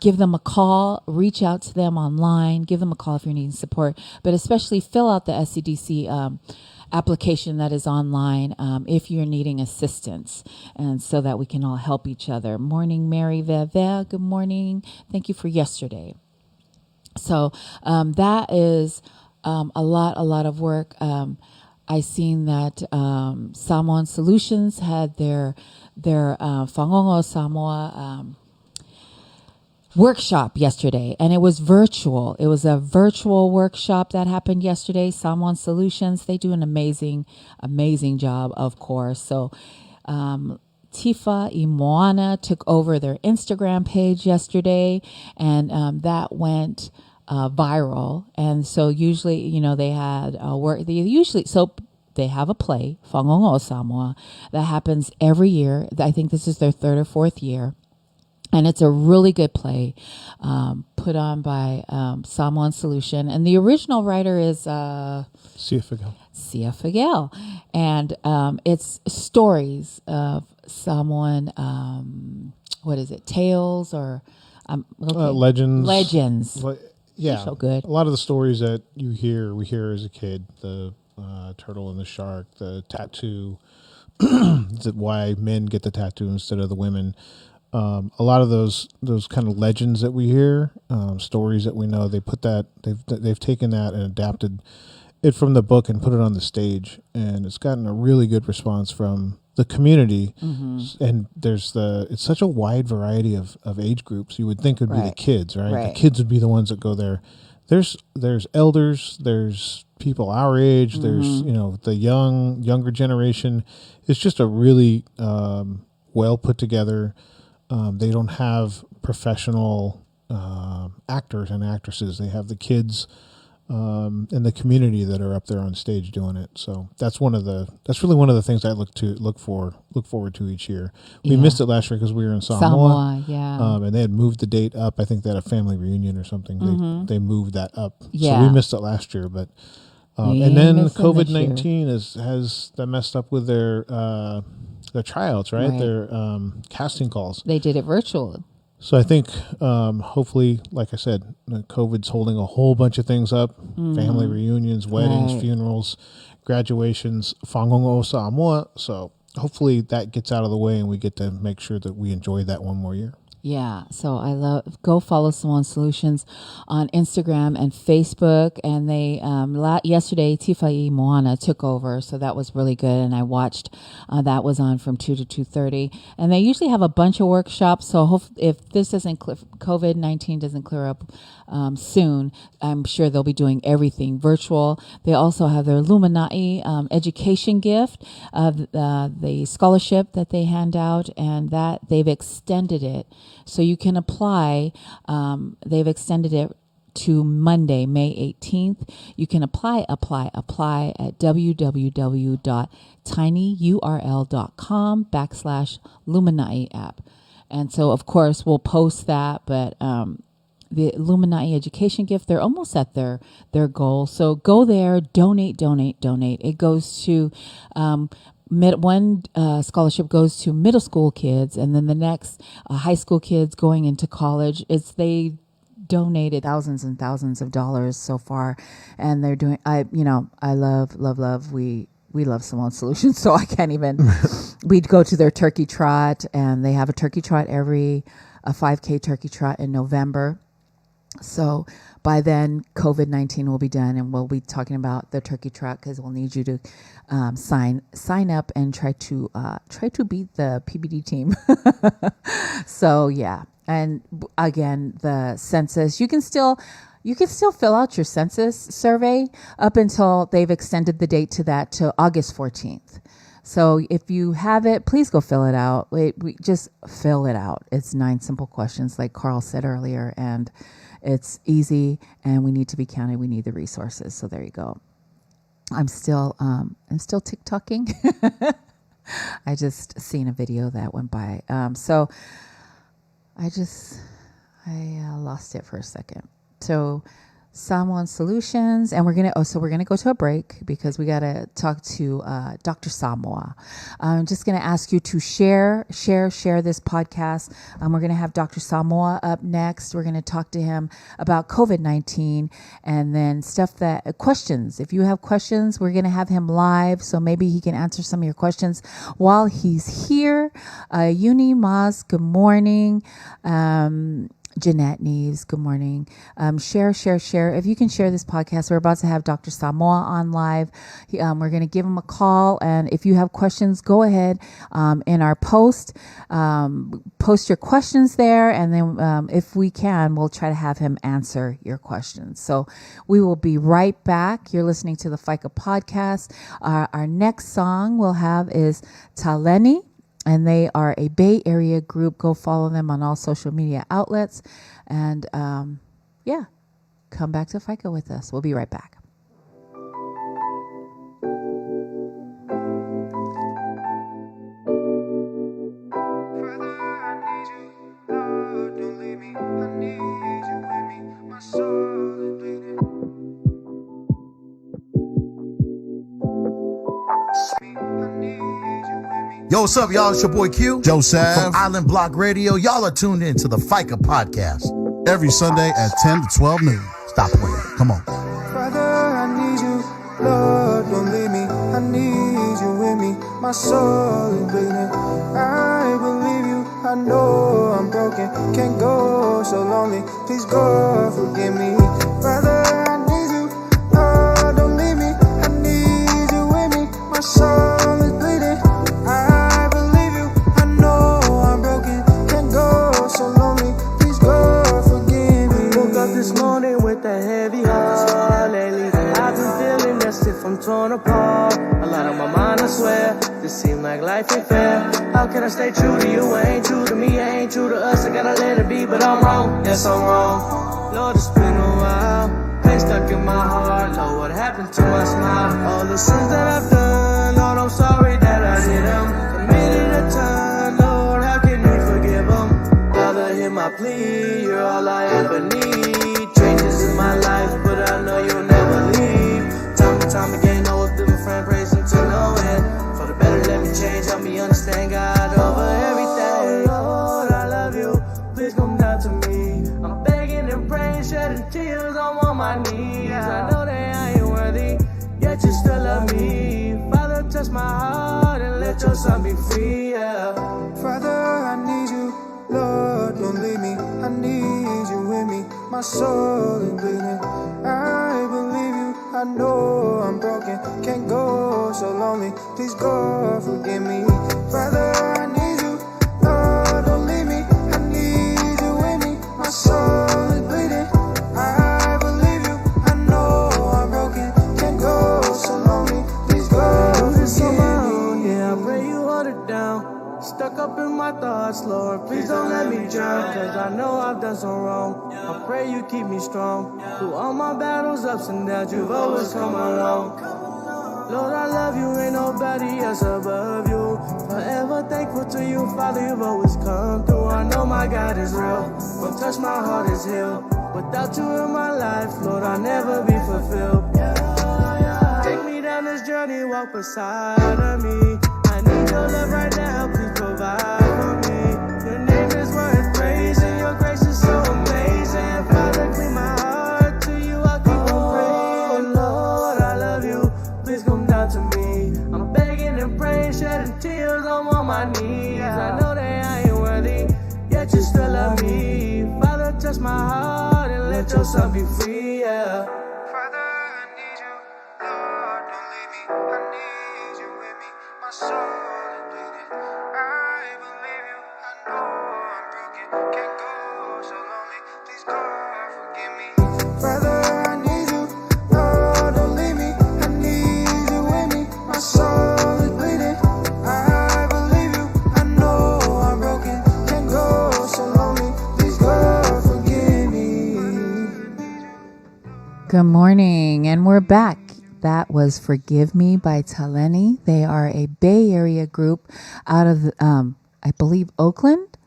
give them a call, reach out to them online, give them a call if you're needing support, but especially fill out the SCDC application that is online if you're needing assistance, and so that we can all help each other. Morning, Mary Veve. Good morning. Thank you for yesterday. So that is a lot of work. I seen that Samoan Solutions had their Whangongo Samoa workshop yesterday, and it was virtual. It was a virtual workshop that happened yesterday. Samoan Solutions, they do an amazing job, of course. So Tifa y Moana took over their Instagram page yesterday, and that went viral. And so usually, they had they have a play, Whangongo Samoa, that happens every year. I think this is their third or fourth year. And it's a really good play put on by Samoan Solution. And the original writer is Sia Figuel. And it's stories of Samoan, tales or legends. Legends. Yeah. So good. A lot of the stories that we hear as a kid, the turtle and the shark, the tattoo, why men get the tattoo instead of the women. A lot of those kind of legends that we hear, stories that we know, they've taken that and adapted it from the book and put it on the stage, and it's gotten a really good response from the community. Mm-hmm. And it's such a wide variety of age groups. You would think it would be the kids, right? The kids would be the ones that go there. There's elders, there's people our age, there's the younger generation. It's just a really well put together. They don't have professional actors and actresses. They have the kids in the community that are up there on stage doing it. So that's really one of the things I look forward to each year. We missed it last year because we were in Samoa. And they had moved the date up. I think they had a family reunion or something. Mm-hmm. They moved that up. Yeah. So we missed it last year, but and then COVID-19 has that messed up with their tryouts, right? Their casting calls. They did it virtual. So I think hopefully, like I said, COVID's holding a whole bunch of things up. Mm-hmm. Family reunions, weddings, funerals, graduations, Whangongo Samoa. So hopefully that gets out of the way and we get to make sure that we enjoy that one more year. Yeah, so go follow Samoan Solutions on Instagram and Facebook. And they yesterday Tifa y Moana took over, so that was really good. And I watched that was on from 2 to 2:30. And they usually have a bunch of workshops. So if this doesn't COVID-19 doesn't clear up soon, I'm sure they'll be doing everything virtual. They also have their Luminai education gift, the scholarship that they hand out, and that they've extended it. So you can apply. They've extended it to Monday, May 18th. You can apply at www.tinyurl.com/Luminai app. And so, of course, we'll post that. But the Illuminati Education Gift, they're almost at their goal. So go there, donate. It goes to one scholarship goes to middle school kids, and then the next high school kids going into college. They donated thousands and thousands of dollars so far, and they're doing. I love. We love Samoan Solutions, so I can't even. We'd go to their turkey trot, and they have a turkey trot a 5K turkey trot in November. So by then, COVID-19 will be done, and we'll be talking about the turkey trot because we'll need you to sign up and try to beat the PBD team. So yeah, and again, the census you can still fill out your census survey up until they've extended the date to August 14th. So if you have it, please go fill it out. We just fill it out. It's 9 simple questions, like Carl said earlier, and it's easy. And we need to be counted. We need the resources. So there you go. I'm still TikToking. I just seen a video that went by. So I lost it for a second. So Samoan Solutions, and we're gonna go to a break because we gotta talk to Dr. Samoa. I'm just gonna ask you to share this podcast. We're gonna have Dr. Samoa up next. We're gonna talk to him about COVID-19 and then questions. If you have questions, we're gonna have him live, so maybe he can answer some of your questions while he's here. Uni Maz, good morning. Jeanette Neves, good morning. Share. If you can share this podcast, we're about to have Dr. Samoa on live. We're going to give him a call. And if you have questions, go ahead in our post your questions there. And then if we can, we'll try to have him answer your questions. So we will be right back. You're listening to the Faika podcast. Our next song we'll have is Taleni. And they are a Bay Area group. Go follow them on all social media outlets. And come back to FICA with us. We'll be right back. Yo, what's up, y'all? It's your boy Q. Joseph. From Island Block Radio. Y'all are tuned in to the FICA podcast. Every Sunday at 10 to 12 noon. Stop playing. Come on. Father, I need you. Lord, don't leave me. I need you with me. My soul is bleeding. I believe you. I know I'm broken. Can't go so lonely. Please, God, forgive me. Father, I need you. Lord, don't leave me. I need you with me. My soul is bleeding. I believe you. I know I'm broken. Can't go so lonely. Please, God, forgive me. Woke up this morning with a heavy heart. Lately, I've been feeling as if I'm torn apart. A lot on my mind, I swear. This seems like life ain't fair. How can I stay true to you? I ain't true to me. I ain't true to us. I gotta let it be, but I'm wrong. Yes, I'm wrong. Lord, it's been a while. Pain stuck in my heart. Lord, what happened to my smile? All the sins that I've done. Lord, I'm sorry that I did them. Committed a ton. Lord, how can we forgive them? Father, hear my plea. You're all I ever need. Changes in my life, but I know you'll never leave. Time and time again, I was different friend, praising to no end. For the better, let me change, help me understand God over everything. Lord, I love you, please come down to me. I'm begging and praying, shedding tears, I'm on my knees. I know that I ain't worthy, yet you still love me. Father, touch my heart and let your son be free, yeah. Father, I need you, Lord, don't leave me. I need you with me, my soul is bleeding. I believe you, I know I'm broken. Can't go so lonely, please God forgive me. Father, I need you, Lord, don't leave me. I need you with me, my soul is bleeding. I believe you, I know I'm broken. Can't go so lonely, please God forgive me. Yeah, I pray you hold it down. Stuck up in my thoughts, Lord, please don't let me drown. Cause I know I've done so wrong. I pray you keep me strong. Through all my battles, ups and downs, you've always come along. Lord, I love you, ain't nobody else above you. Forever thankful to you, Father, you've always come through. I know my God is real, when touch my heart is healed. Without you in my life, Lord, I'll never be fulfilled. Take me down this journey, walk beside of me. I need your love right now, please provide for me. Your name is worth praising, your grace is so amazing. Father, clean my heart to you, I'll keep on praying. Lord, I love you, please come down to me. I'm begging and praying, shedding tears, I'm on my knees. I know that I ain't worthy, yet you still love me. Father, touch my heart and let your son be free, yeah. Father, I need you. Lord, don't leave me. I need you with me. My soul is bleeding. I believe you. I know I'm broken. Can't go so lonely. Please, God, forgive me. Father, I need you. Lord, don't leave me. I need you with me. My soul is bleeding. I believe you. I know I'm broken. Can't go so lonely. Please, God, forgive me. Good morning, and we're back. That was Forgive Me by Taleni. They are a Bay Area group out of, I believe, Oakland.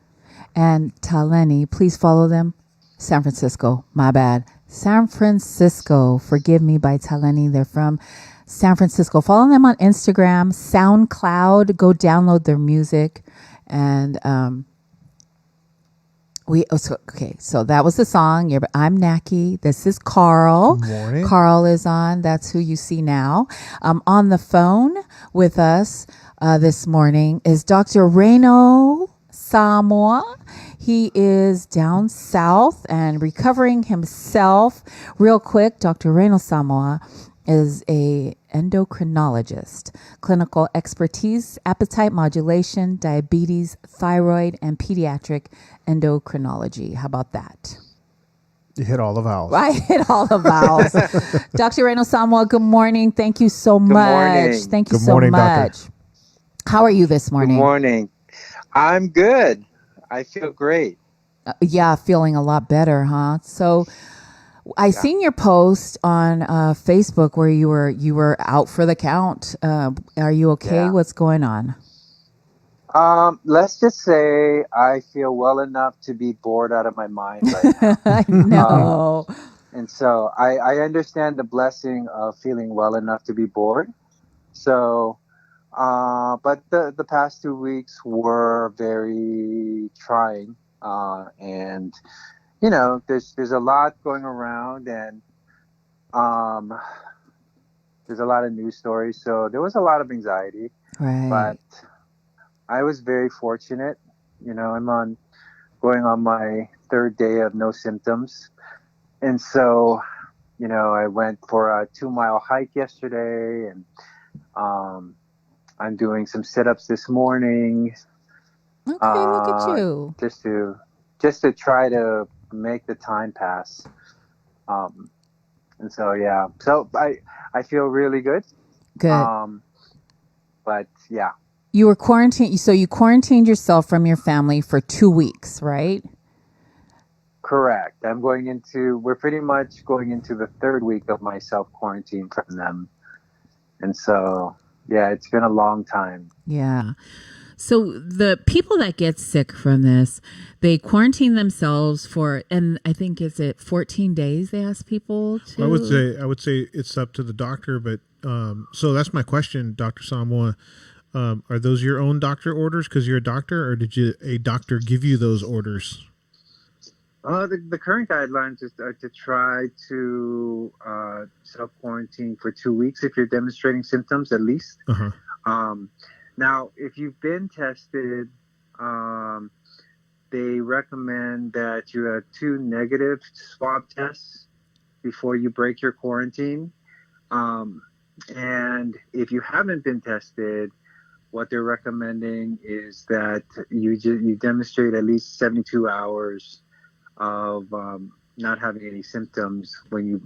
And Taleni, please follow them. San Francisco, my bad. San Francisco, Forgive Me by Taleni. They're from San Francisco. Follow them on Instagram, SoundCloud. Go download their music. And so that was the song. I'm Naki. This is Carl. Good morning. Carl is on. That's who you see now. On the phone with us this morning is Dr. Raynald Samoa. He is down south and recovering himself. Real quick, Dr. Raynald Samoa is a endocrinologist, clinical expertise, appetite modulation, diabetes, thyroid, and pediatric endocrinology. How about that? You hit all the vowels. I hit all the vowels. Dr. Raynald Samoa, good morning. Thank you so much. Morning. Thank you Good so morning, much. doctor. How are you this Good morning? morning. I'm good. I feel great. Yeah, feeling a lot better, huh? So I seen your post on Facebook where you were out for the count. Are you okay? Yeah. What's going on? Let's just say I feel well enough to be bored out of my mind right now. I know. And so I understand the blessing of feeling well enough to be bored. So, but the past 2 weeks were very trying. And you know, there's a lot going around, and there's a lot of news stories. So there was a lot of anxiety. Right. But I was very fortunate. You know, I'm going on my third day of no symptoms. And so, you know, I went for a 2-mile hike yesterday, and I'm doing some sit-ups this morning. Okay, look at you. Just to try to make the time pass. And so, yeah. So I feel really good. Good. But yeah. You were quarantined. So you quarantined yourself from your family for 2 weeks, right? Correct. We're pretty much going into the third week of my self-quarantine from them. And so, yeah, it's been a long time. Yeah. So the people that get sick from this, they quarantine themselves for, and I think is it 14 days they ask people to? I would say it's up to the doctor, but so that's my question, Dr. Samoa. Are those your own doctor orders because you're a doctor, or did a doctor give you those orders? The current guidelines are to try to self-quarantine for 2 weeks if you're demonstrating symptoms at least. Uh-huh. Now, if you've been tested, they recommend that you have 2 negative swab tests before you break your quarantine. And if you haven't been tested, what they're recommending is that you demonstrate at least 72 hours of not having any symptoms when you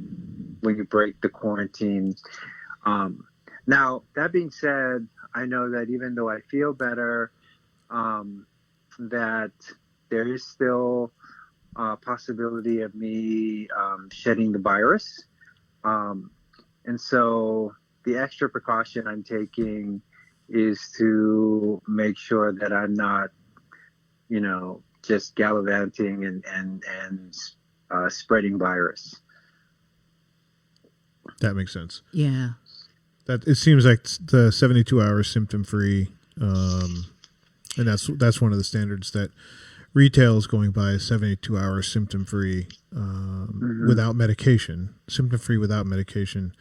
break the quarantine. Now, that being said, I know that even though I feel better, that there is still a possibility of me shedding the virus. And so the extra precaution I'm taking is to make sure that I'm not, just gallivanting and spreading virus. That makes sense. Yeah. That it seems like the 72 hours symptom free, and that's one of the standards that retail is going by, is 72 hours symptom free, without medication, symptom free without medication,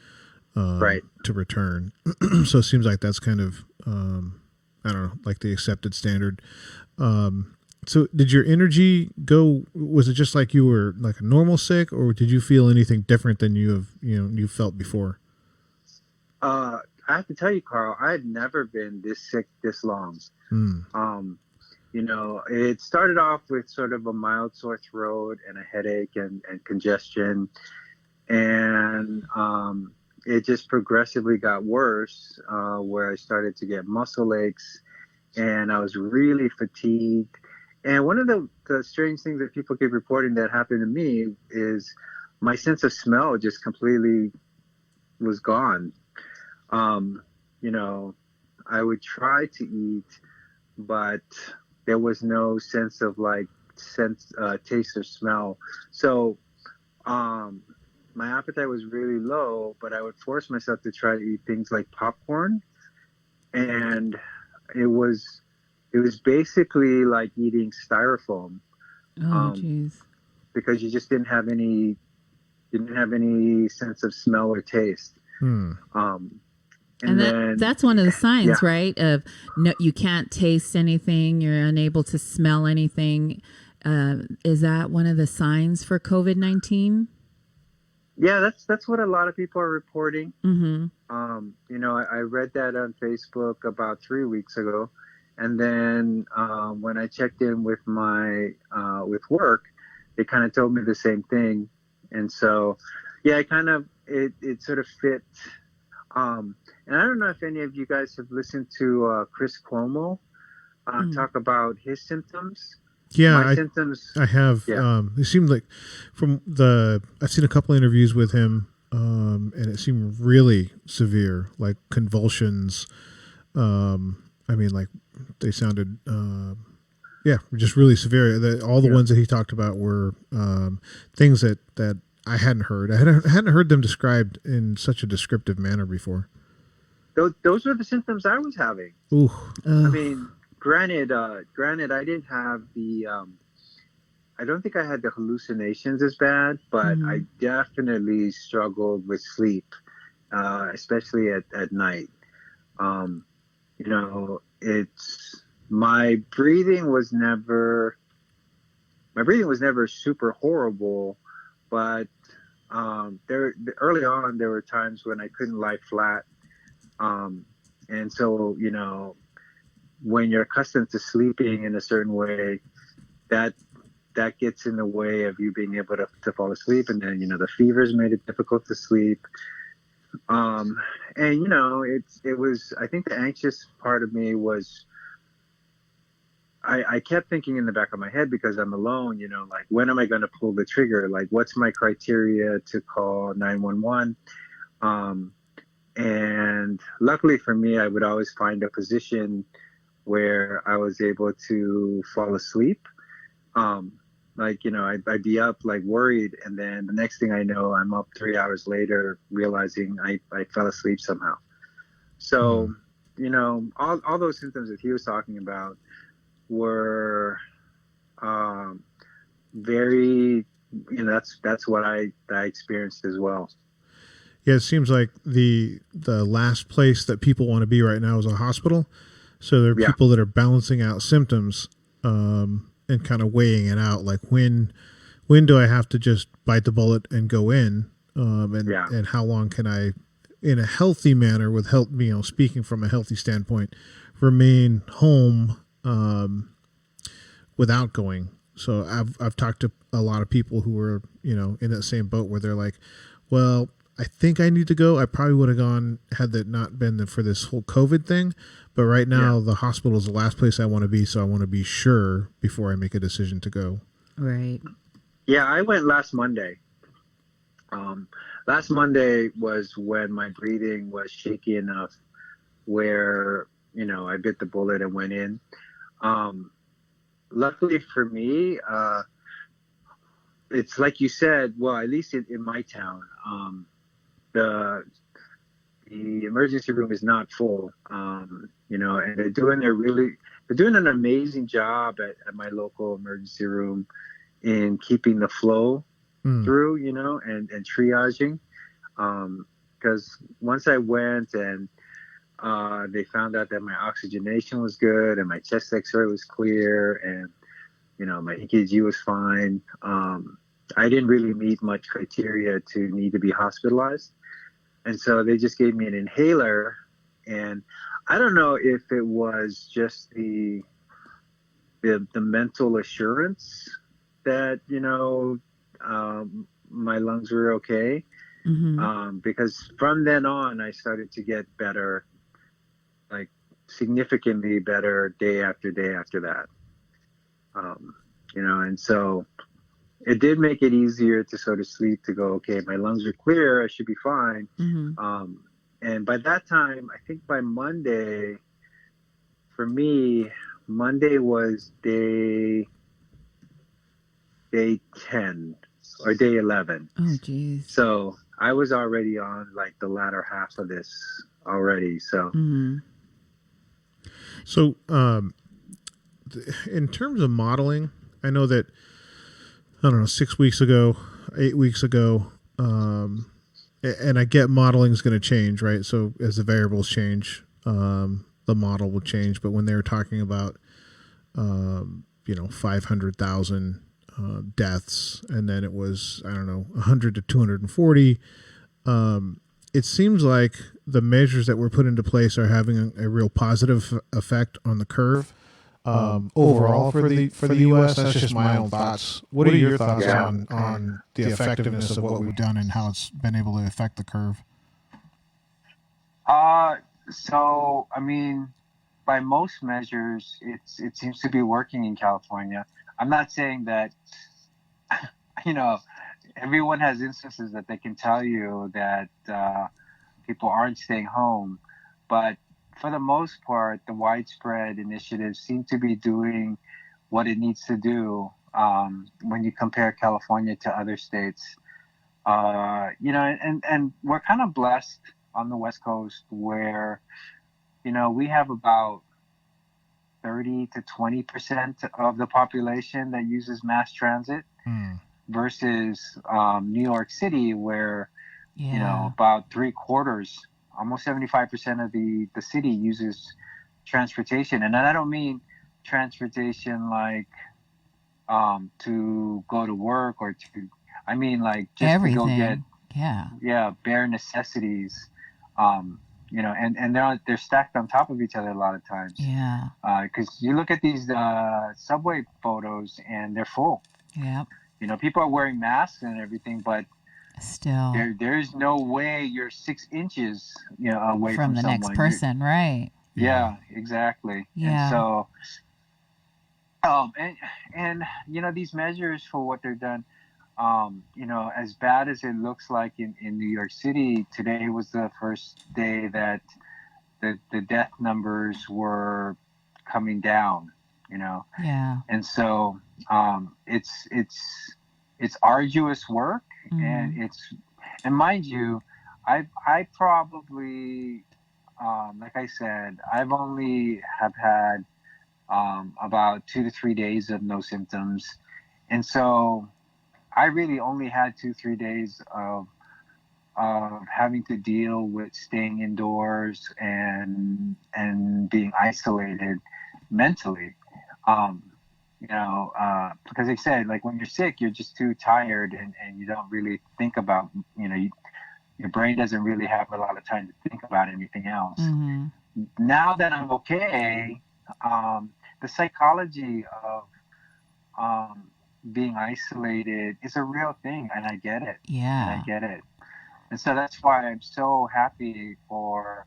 right, to return. So it seems like that's kind of, I don't know, like the accepted standard. So did your energy go, was it just like you were like a normal sick, or did you feel anything different than you felt before? I have to tell you, Carl, I had never been this sick this long. It started off with sort of a mild sore throat and a headache and congestion. And it just progressively got worse, where I started to get muscle aches and I was really fatigued. And one of the strange things that people keep reporting that happened to me is my sense of smell just completely was gone. I would try to eat, but there was no sense of taste or smell. So my appetite was really low, but I would force myself to try to eat things like popcorn. And it was basically like eating styrofoam. Oh, jeez. Because you just didn't have any sense of smell or taste. And that's one of the signs, right? Of no, you can't taste anything. You're unable to smell anything. Is that one of the signs for COVID-19? Yeah, that's what a lot of people are reporting. Mm-hmm. I read that on Facebook about 3 weeks ago. And then when I checked in with my with work, they kind of told me the same thing. And so, yeah, it sort of fit. And I don't know if any of you guys have listened to Chris Cuomo talk about his symptoms. Yeah, my symptoms. I have. Yeah. It seemed like I've seen a couple interviews with him, and it seemed really severe, like convulsions. I mean, like they sounded, just really severe. All the ones that he talked about were things that I hadn't heard. I hadn't heard them described in such a descriptive manner before. Those were the symptoms I was having. Ooh. I mean, granted, I didn't have the. I don't think I had the hallucinations as bad, but I definitely struggled with sleep, especially at night. My breathing was never super horrible, but early on there were times when I couldn't lie flat, and so when you're accustomed to sleeping in a certain way, that gets in the way of you being able to fall asleep, and then the fevers made it difficult to sleep. And it was, I think the anxious part of me was, I kept thinking in the back of my head, because I'm alone, like, when am I going to pull the trigger? Like, what's my criteria to call 911? And luckily for me, I would always find a position where I was able to fall asleep. I'd be up like worried, and then the next thing I know, I'm up 3 hours later realizing I fell asleep somehow. So, all those symptoms that he was talking about were very, that's what I experienced as well. Yeah, it seems like the last place that people want to be right now is a hospital. So there are people that are balancing out symptoms, and kind of weighing it out, like when do I have to just bite the bullet and go in, and how long can I, in a healthy manner, with health, speaking from a healthy standpoint, remain home without going. So I've talked to a lot of people who were in that same boat, where they're like, well, I think I need to go. I probably would have gone had that not been for this whole COVID thing. But right now, the hospital is the last place I want to be, so I want to be sure before I make a decision to go. Right. Yeah, I went last Monday. Last Monday was when my breathing was shaky enough where, I bit the bullet and went in. Luckily for me, it's like you said, well, at least in my town, the emergency room is not full, and they're doing an amazing job at my local emergency room in keeping the flow through, and triaging. Because once I went and they found out that my oxygenation was good and my chest X-ray was clear and my EKG was fine. I didn't really meet much criteria to need to be hospitalized. And so they just gave me an inhaler, and I don't know if it was just the mental assurance that my lungs were okay, because from then on I started to get better, like significantly better day after day after that. And so it did make it easier to sort of sleep, to go, okay, my lungs are clear, I should be fine. And by that time, I think by Monday, for me, Monday was day 10 or day 11. Oh, geez. So I was already on like the latter half of this already. So, So, in terms of modeling, I know that, I don't know, 6 weeks ago, 8 weeks ago, and I get modeling is going to change, right? So as the variables change, the model will change. But when they were talking about, 500,000 deaths, and then it was, 100 to 240, it seems like the measures that were put into place are having a real positive effect on the curve. Overall for the U.S. That's just my own thoughts. What are your thoughts on the effectiveness of what we've done and how it's been able to affect the curve? So I mean, by most measures, it seems to be working in California. I'm not saying that, everyone has instances that they can tell you that people aren't staying home, but for the most part, the widespread initiatives seem to be doing what it needs to do when you compare California to other states. And we're kind of blessed on the West Coast where, we have about 30 to 20% of the population that uses mass transit versus New York City where, about 3/4, almost 75% of the city uses transportation. And I don't mean transportation like to go to work or I mean like just everything. To go get bare necessities. And they're stacked on top of each other a lot of times. Yeah. Because you look at these subway photos and they're full. Yeah. People are wearing masks and everything, but still, there's no way you're 6 inches, away from the someone. next person, right? Yeah, exactly. Yeah. And so, and these measures for what they're done, as bad as it looks like in New York City, today was the first day that the death numbers were coming down, Yeah. And so it's arduous work, and mind you, I probably, like I said, I've only have had about 2 to 3 days of no symptoms, and so I really only had 2-3 days of having to deal with staying indoors and being isolated mentally. Because they said, like, when you're sick, you're just too tired and you don't really think about, your brain doesn't really have a lot of time to think about anything else. Now that I'm okay, the psychology of being isolated is a real thing, and I get it. Yeah. And I get it. And so that's why I'm so happy for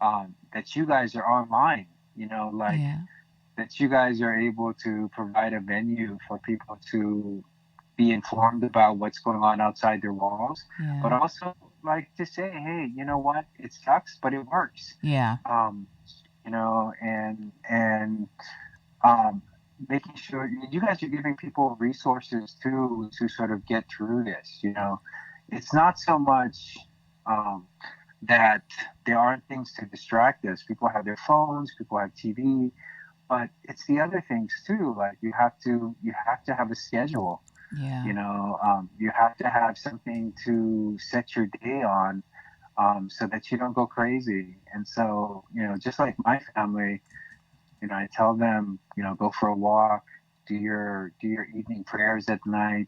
that you guys are online, that you guys are able to provide a venue for people to be informed about what's going on outside their walls, Yeah. but also like to say, hey, you know what? It sucks, but it works. Yeah. You know, and um, making sure you guys are giving people resources too to sort of get through this. You know, it's not so much that there aren't things to distract us. People have their phones, people have TV, but it's the other things too. Like you have to have a schedule. Yeah. You know, you have to have something to set your day on, so that you don't go crazy. And so, you know, just like my family, you know, I tell them, you know, go for a walk, do your evening prayers at night,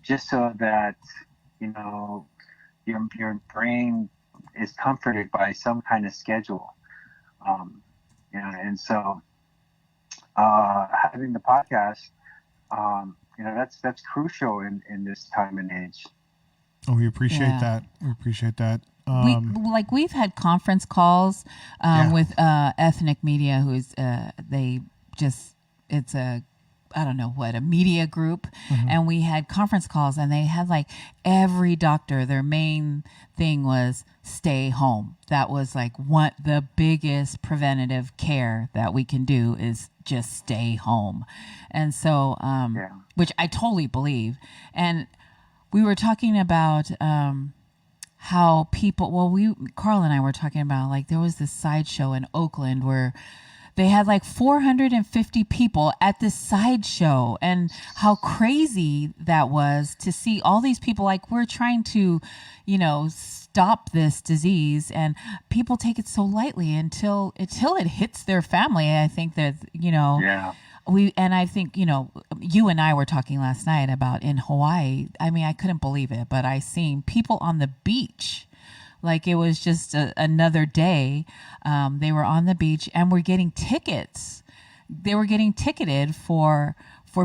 just so that, you know, your brain is comforted by some kind of schedule. You know, and so having the podcast, you know, that's crucial in this time and age. Oh, we appreciate Yeah. that. We appreciate that. We've had conference calls with Ethnic Media, who is it's a I don't know what, a media group, and we had conference calls, and they had like every doctor, their main thing was stay home. That was like the biggest preventative care that we can do is just stay home. And so which I totally believe. And we were talking about how people, Carl and I were talking about, like, there was this sideshow in Oakland where they had like 450 people at this sideshow, and how crazy that was to see all these people. Like, we're trying to, you know, stop this disease, and people take it so lightly until it hits their family. I think that, you know, I think, you know, you and I were talking last night about in Hawaii. I mean, I couldn't believe it, but I seen people on the beach. Like, it was just another day. They were on the beach and were getting tickets. They were getting ticketed for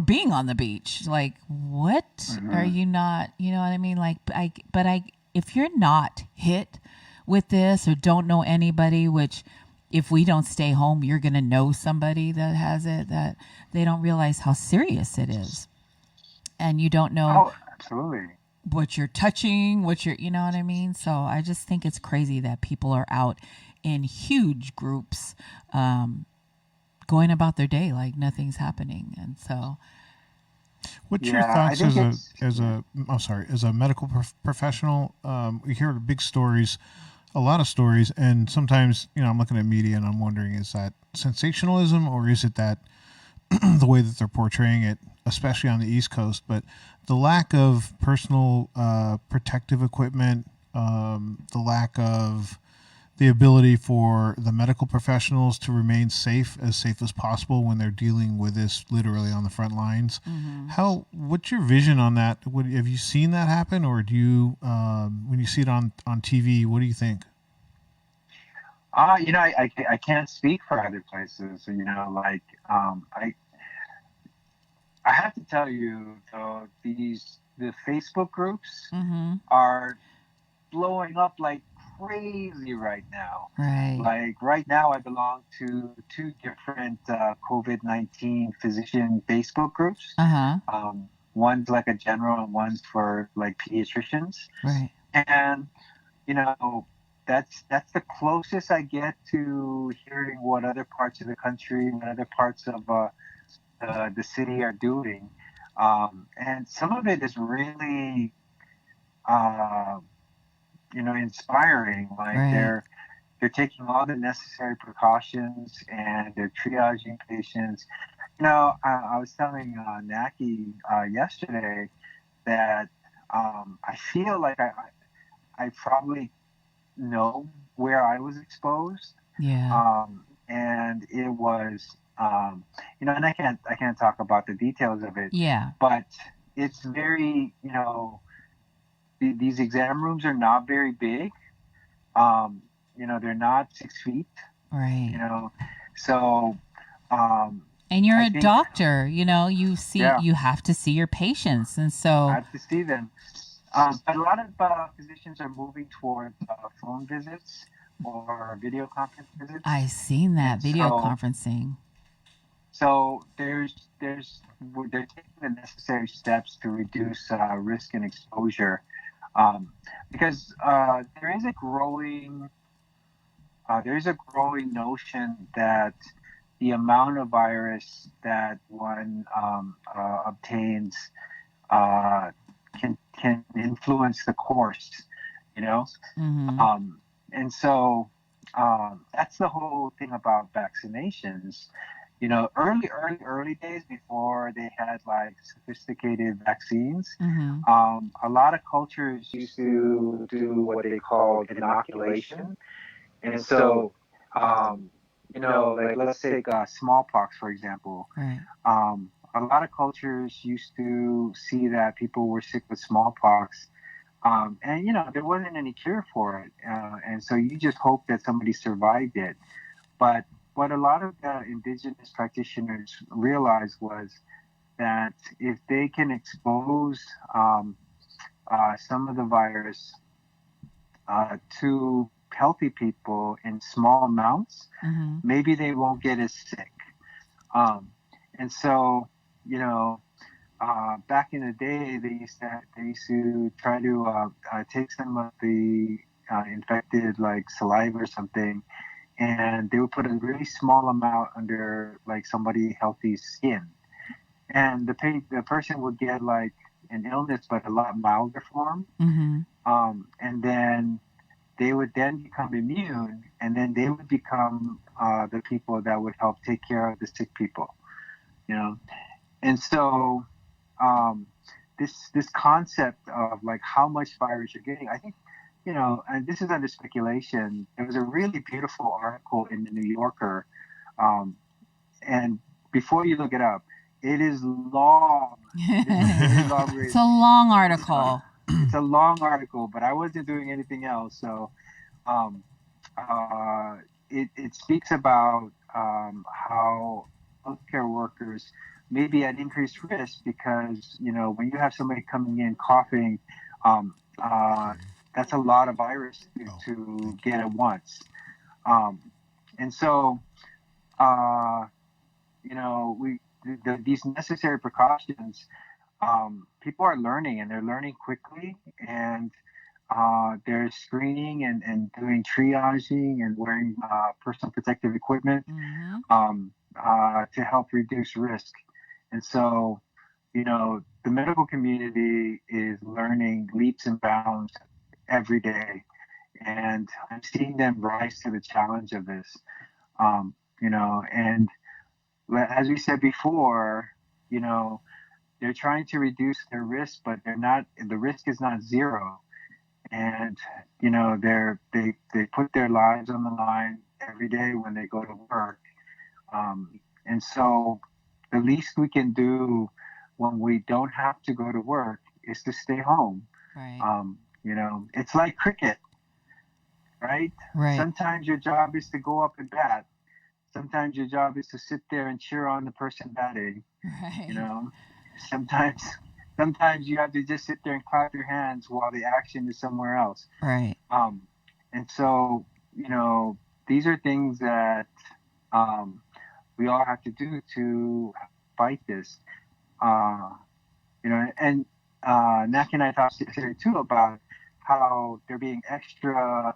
being on the beach. Like, what? Are you not, you know what I mean? Like, if you're not hit with this or don't know anybody, which if we don't stay home, you're going to know somebody that has it, that they don't realize how serious it is. And you don't know. Oh, absolutely. What you're touching, you know what I mean? So I just think it's crazy that people are out in huge groups, going about their day like nothing's happening. And so, what's your thoughts as a medical professional? We hear big stories, a lot of stories, and sometimes, you know, I'm looking at media and I'm wondering, is that sensationalism, or is it that the way that they're portraying it, especially on the East Coast, but the lack of personal protective equipment, the lack of the ability for the medical professionals to remain safe as possible when they're dealing with this literally on the front lines. What's your vision on that? Have you seen that happen, or do you, when you see it on TV, what do you think? You know, I can't speak for other places. You know, like, I have to tell you, though, the Facebook groups are blowing up like crazy right now. Right. Like, right now, I belong to 2 different COVID-19 physician Facebook groups. One's like a general, and one's for like pediatricians. Right. And, you know, that's the closest I get to hearing what other parts of the country, what other parts of the city are doing, and some of it is really, you know, inspiring. Like, they're taking all the necessary precautions and they're triaging patients. You know, I was telling Naki yesterday that I feel like I probably know where I was exposed. Yeah. And it was. You know, and I can't talk about the details of it. Yeah. But it's very, you know, these exam rooms are not very big. You know, they're not 6 feet. Right. You know, so. And you're a doctor. You know, you have to see your patients, and so I have to see them. But a lot of physicians are moving towards phone visits or video conference visits. I've seen that video conferencing. So they're taking the necessary steps to reduce risk and exposure, because there is a growing notion that the amount of virus that one obtains can influence the course, you know. And so that's the whole thing about vaccinations. You know, early days before they had like sophisticated vaccines, a lot of cultures used to do what they called inoculation. And so, you know, like let's take smallpox, for example. Right. A lot of cultures used to see that people were sick with smallpox. And, you know, there wasn't any cure for it. And so you just hope that somebody survived it. But what a lot of the indigenous practitioners realized was that if they can expose some of the virus to healthy people in small amounts, maybe they won't get as sick. And so, you know, back in the day, they used to try to take some of the infected, like saliva or something, and they would put a really small amount under like somebody healthy's skin, and the person would get like an illness, but a lot milder form, and then they would then become immune, and then they would become the people that would help take care of the sick people, you know. And so this concept of like how much virus you're getting, I think, you know, and this is under speculation. There was a really beautiful article in the New Yorker, and before you look it up, it is long. It's a long article. It's a long article, but I wasn't doing anything else, so it speaks about how healthcare workers may be at increased risk because, you know, when you have somebody coming in coughing, that's a lot of virus to get at once. And so, you know, these necessary precautions, people are learning, and they're learning quickly, and they're screening and doing triaging and wearing personal protective equipment to help reduce risk. And so, you know, the medical community is learning leaps and bounds every day, and I'm seeing them rise to the challenge of this. You know, and as we said before, you know, they're trying to reduce their risk, but the risk is not zero. And, you know, they put their lives on the line every day when they go to work. And so the least we can do when we don't have to go to work is to stay home. Right. You know, it's like cricket, right? Sometimes your job is to go up and bat. Sometimes your job is to sit there and cheer on the person batting. Right. You know, sometimes you have to just sit there and clap your hands while the action is somewhere else. Right. And so, you know, these are things that we all have to do to fight this. You know, and Naki and I talked yesterday too about how they're being extra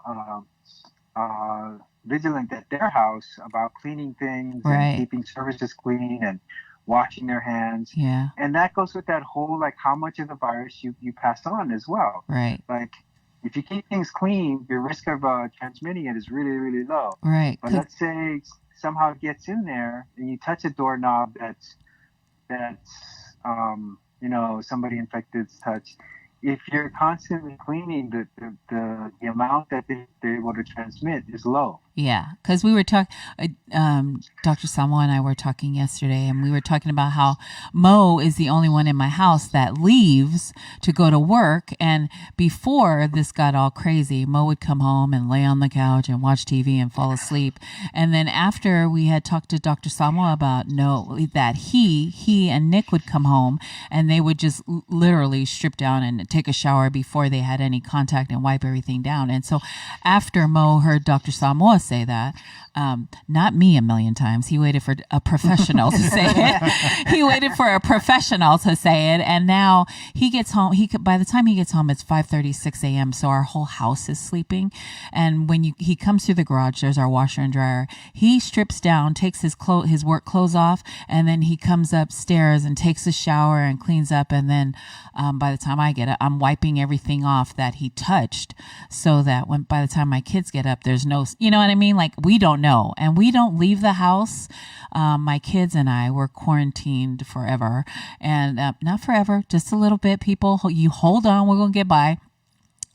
vigilant at their house about cleaning things and keeping surfaces clean and washing their hands. Yeah. And that goes with that whole, like, how much of the virus you pass on as well. Right. Like, if you keep things clean, your risk of transmitting it is really, really low. Right. But let's say somehow it gets in there and you touch a doorknob that's you know, somebody infected's touch. If you're constantly cleaning, the amount that they're able to transmit is low. Yeah, because we were talking, Dr. Samoa and I were talking yesterday, and we were talking about how Mo is the only one in my house that leaves to go to work. And before this got all crazy, Mo would come home and lay on the couch and watch TV and fall asleep. And then after we had talked to Dr. Samoa about that he and Nick would come home and they would just literally strip down and take a shower before they had any contact and wipe everything down. And so after Mo heard Dr. Samoa say that, not me a million times, he waited for a professional to say it. He waited for a professional to say it. And now he gets home. By the time he gets home, it's 5:36 a.m. So our whole house is sleeping. And when he comes through the garage, there's our washer and dryer. He strips down, takes his work clothes off, and then he comes upstairs and takes a shower and cleans up. And then by the time I get up, I'm wiping everything off that he touched, so that by the time my kids get up, there's no, you know what I mean? Like, we don't know, and we don't leave the house. My kids and I were quarantined forever, and not forever, just a little bit. People, you hold on, we're gonna get by.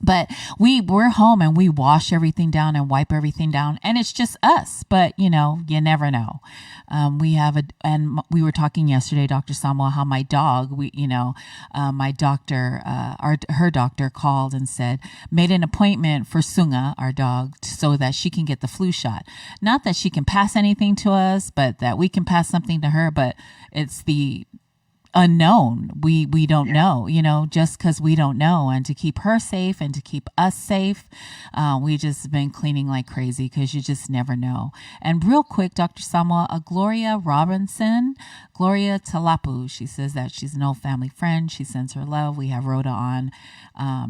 But we're home and we wash everything down and wipe everything down, and it's just us. But you never know. And we were talking yesterday, Dr. Samoa, how my dog, my doctor, her doctor called and made an appointment for Sunga, our dog, so that she can get the flu shot. Not that she can pass anything to us, but that we can pass something to her. But it's the unknown. We don't know, just because we don't know. And to keep her safe and to keep us safe, we just been cleaning like crazy, because you just never know. And real quick, Dr. Samoa, Gloria Talapu, she says that she's an old family friend. She sends her love. We have Rhoda on.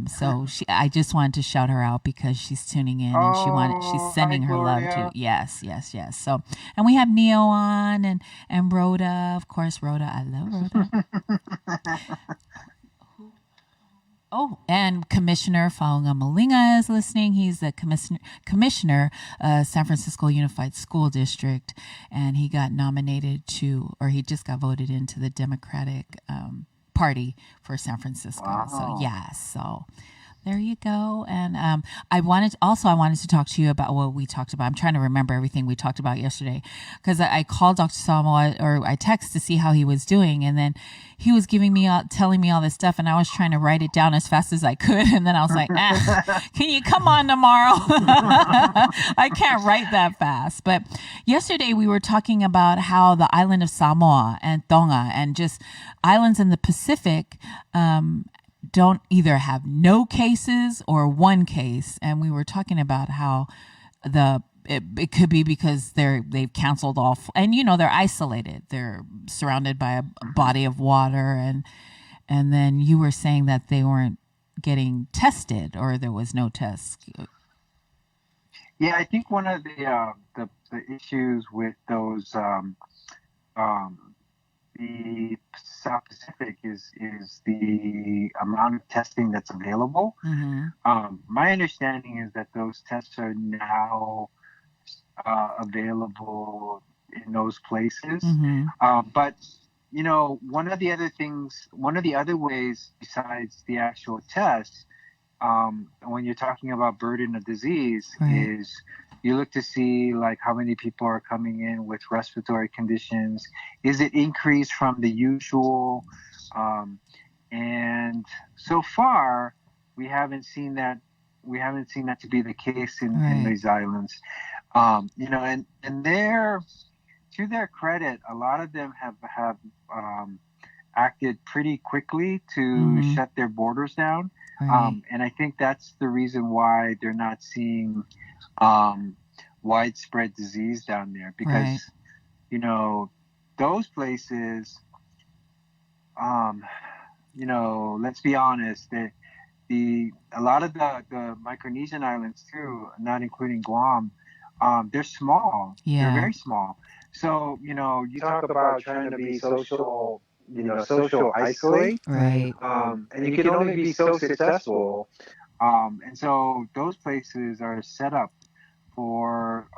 So I just wanted to shout her out because she's tuning in, and she's sending her love too. Yes. So, and we have Neo on and Rhoda, of course. Rhoda, I love Rhoda. Oh, and Commissioner Faunga Malinga is listening. He's the commissioner, San Francisco Unified School District, and he got nominated he just got voted into the Democratic Party for San Francisco. Wow. So there you go. And I wanted to talk to you about what we talked about. I'm trying to remember everything we talked about yesterday, because I called Dr. Samoa, or I texted to see how he was doing, and then he was telling me all this stuff, and I was trying to write it down as fast as I could, and then I was like, can you come on tomorrow? I can't write that fast. But yesterday we were talking about how the island of Samoa and Tonga and just islands in the Pacific don't either have no cases or one case. And we were talking about how it could be because they've canceled off, and they're isolated. They're surrounded by a body of water, and then you were saying that they weren't getting tested, or there was no test. Yeah, I think one of the issues with those the South Pacific is the amount of testing that's available. Mm-hmm. My understanding is that those tests are now available in those places. Mm-hmm. But one of the other ways besides the actual test, when you're talking about burden of disease, right, is you look to see like how many people are coming in with respiratory conditions. Is it increased from the usual? And so far, we haven't seen that to be the case in these islands. And to their credit, a lot of them have acted pretty quickly to shut their borders down. Right. And I think that's the reason why they're not seeing widespread disease down there, because those places, let's be honest, that a lot of the Micronesian islands too, not including Guam, they're small. Yeah. They're very small. So you talk about trying to be social isolate, right? And you can only be so successful. And so those places are set up for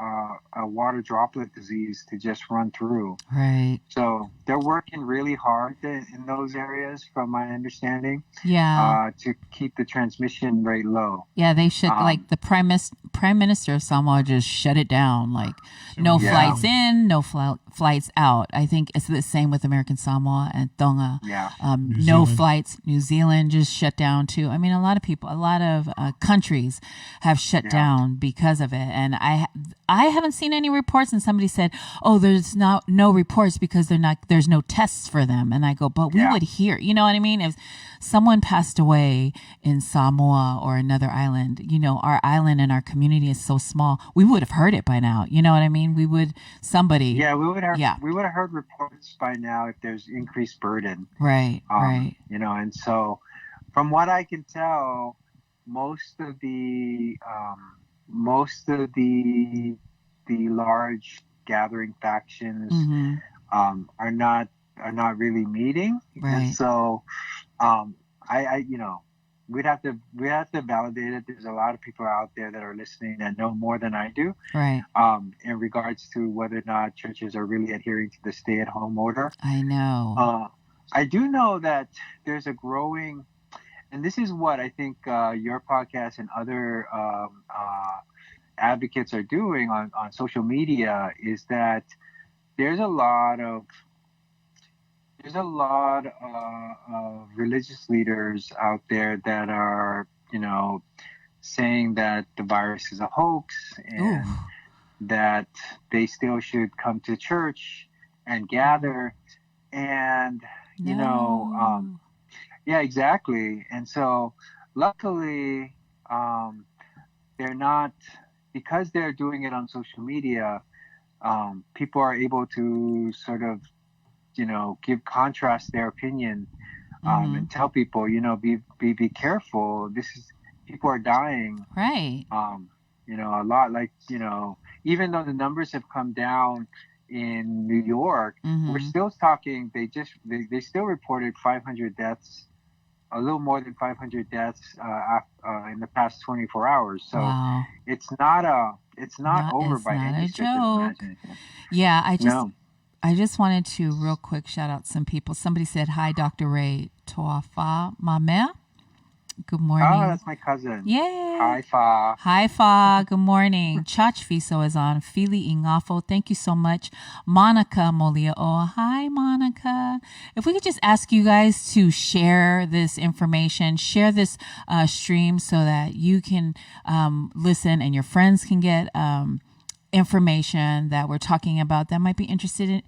a water droplet disease to just run through. Right. So they're working really hard in those areas, from my understanding. Yeah. To keep the transmission rate low. Yeah, they should. Like the Prime Minister of Samoa just shut it down. Like no flights in, no flights out. I think it's the same with American Samoa and Tonga. Yeah. No flights. New Zealand just shut down too. I mean, a lot of countries have shut down because of it. And I haven't seen any reports, and somebody said, "Oh, there's no reports because there's no tests for them." And I go, "But we would hear, you know what I mean? If someone passed away in Samoa or another island, you know, our island and our community is so small, we would have heard it by now. You know what I mean? We would Yeah, we would have heard reports by now if there's increased burden. Right, right. You know, and so from what I can tell, most of the large gathering factions are not really meeting, and so I you know, we'd have to validate it. There's a lot of people out there that are listening that know more than I do, right? In regards to whether or not churches are really adhering to the stay-at-home order. I know. I do know that there's a growing, and this is what I think your podcast and other advocates are doing on social media, is that there's a lot of religious leaders out there that are, you know, saying that the virus is a hoax and that they still should come to church and gather, and you know, yeah, exactly. And so luckily they're not, because they're doing it on social media, people are able to sort of, you know, contrast their opinion, and tell people, you know, be careful. People are dying. Right. You know, a lot, like, you know, even though the numbers have come down in New York, we're still talking, they still reported 500 deaths, a little more than 500 deaths in the past 24 hours. So it's not over by any stretch of imagination. Yeah, I just wanted to real quick shout out some people. Somebody said, "Hi, Dr. Ray Toafa, ma mère." Good morning. Oh, that's my cousin. Yay. Hi, Fa. Hi, Fa. Good morning. Chach Fiso is on. Fili Ingafo. Thank you so much. Monica Molia. Oh, hi, Monica. If we could just ask you guys to share this information, share this stream so that you can listen and your friends can get information that we're talking about that might be interesting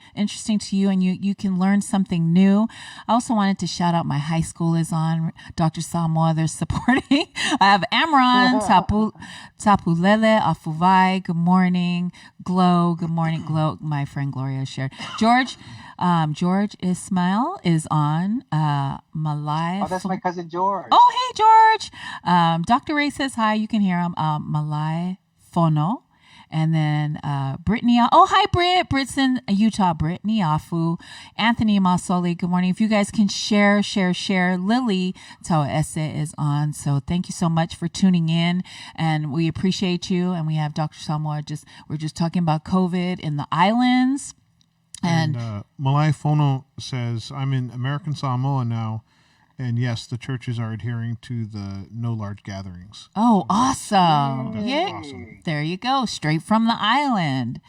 to you, and you can learn something new. I also wanted to shout out my high school is on. Dr. Samoa, they're supporting. I have Amron, Tapulele, Afuvai, good morning. Glow, good morning. Glow, my friend Gloria shared. George Ismail is on. Malai. Oh, that's my cousin George. Oh, hey, George. Dr. Ray says hi. You can hear him. Malai Fono. And then Brittany. Oh, hi, Britt. Britt's in Utah. Brittany Afu. Anthony Masoli. Good morning. If you guys can share. Lily Tawa Esse is on. So thank you so much for tuning in. And we appreciate you. And we have Dr. Samoa. We're just talking about COVID in the islands. And Malai Fono says, "I'm in American Samoa now. And yes, the churches are adhering to the no large gatherings." Oh, awesome. That's yeah. awesome. There you go. Straight from the island.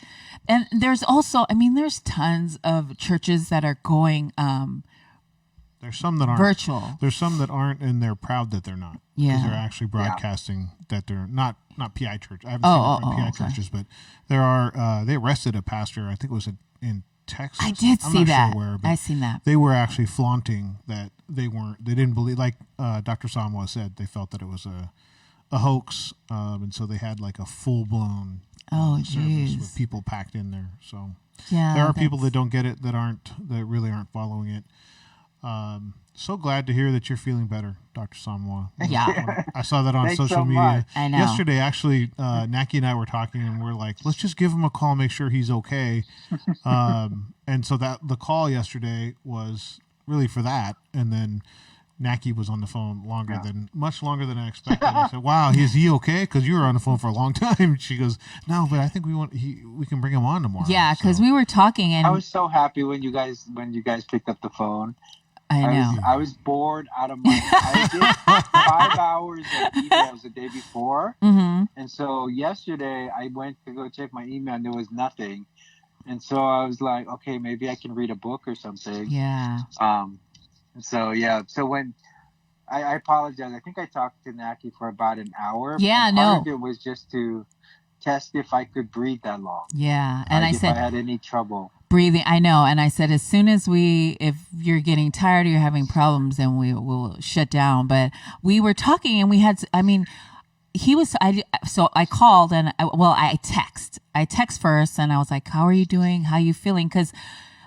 And there's also, there's tons of churches that are going there's some that aren't virtual. There's some that aren't, and they're proud that they're not. Yeah. Because they're actually broadcasting that they're not PI church. I haven't seen PI churches, but there are, they arrested a pastor, I think it was in Texas. I did see that. Sure where, I seen that. They were actually flaunting that they didn't believe, like Dr. Samoa said, they felt that it was a hoax, and so they had like a full blown service with people packed in there. So there are people that don't get it, that really aren't following it. So glad to hear that you're feeling better, Dr. Samoa. Yeah. I saw that on Thanks social so media. much. I know. Yesterday, actually, Naki and I were talking, and we're like, let's just give him a call, make sure he's okay. And so that the call yesterday was really for that. And then Naki was on the phone much longer than I expected. I said, "Wow, is he okay? Because you were on the phone for a long time." She goes, "No, but I think we can bring him on tomorrow." Yeah, because we were talking, and I was so happy when you guys picked up the phone. I know. I was bored out of my. I did 5 hours of emails the day before, and so yesterday I went to go check my email and there was nothing, and so I was like, okay, maybe I can read a book or something. Yeah. So when I apologize, I think I talked to Naki for about an hour. Yeah, and part of it was just to test if I could breathe that long. Yeah. And like I if said, I had any trouble. breathing, I know. And I said, as soon as if you're getting tired or you're having problems, then we will shut down. But we were talking and so I called and I text first and I was like, how are you doing? How are you feeling? Cause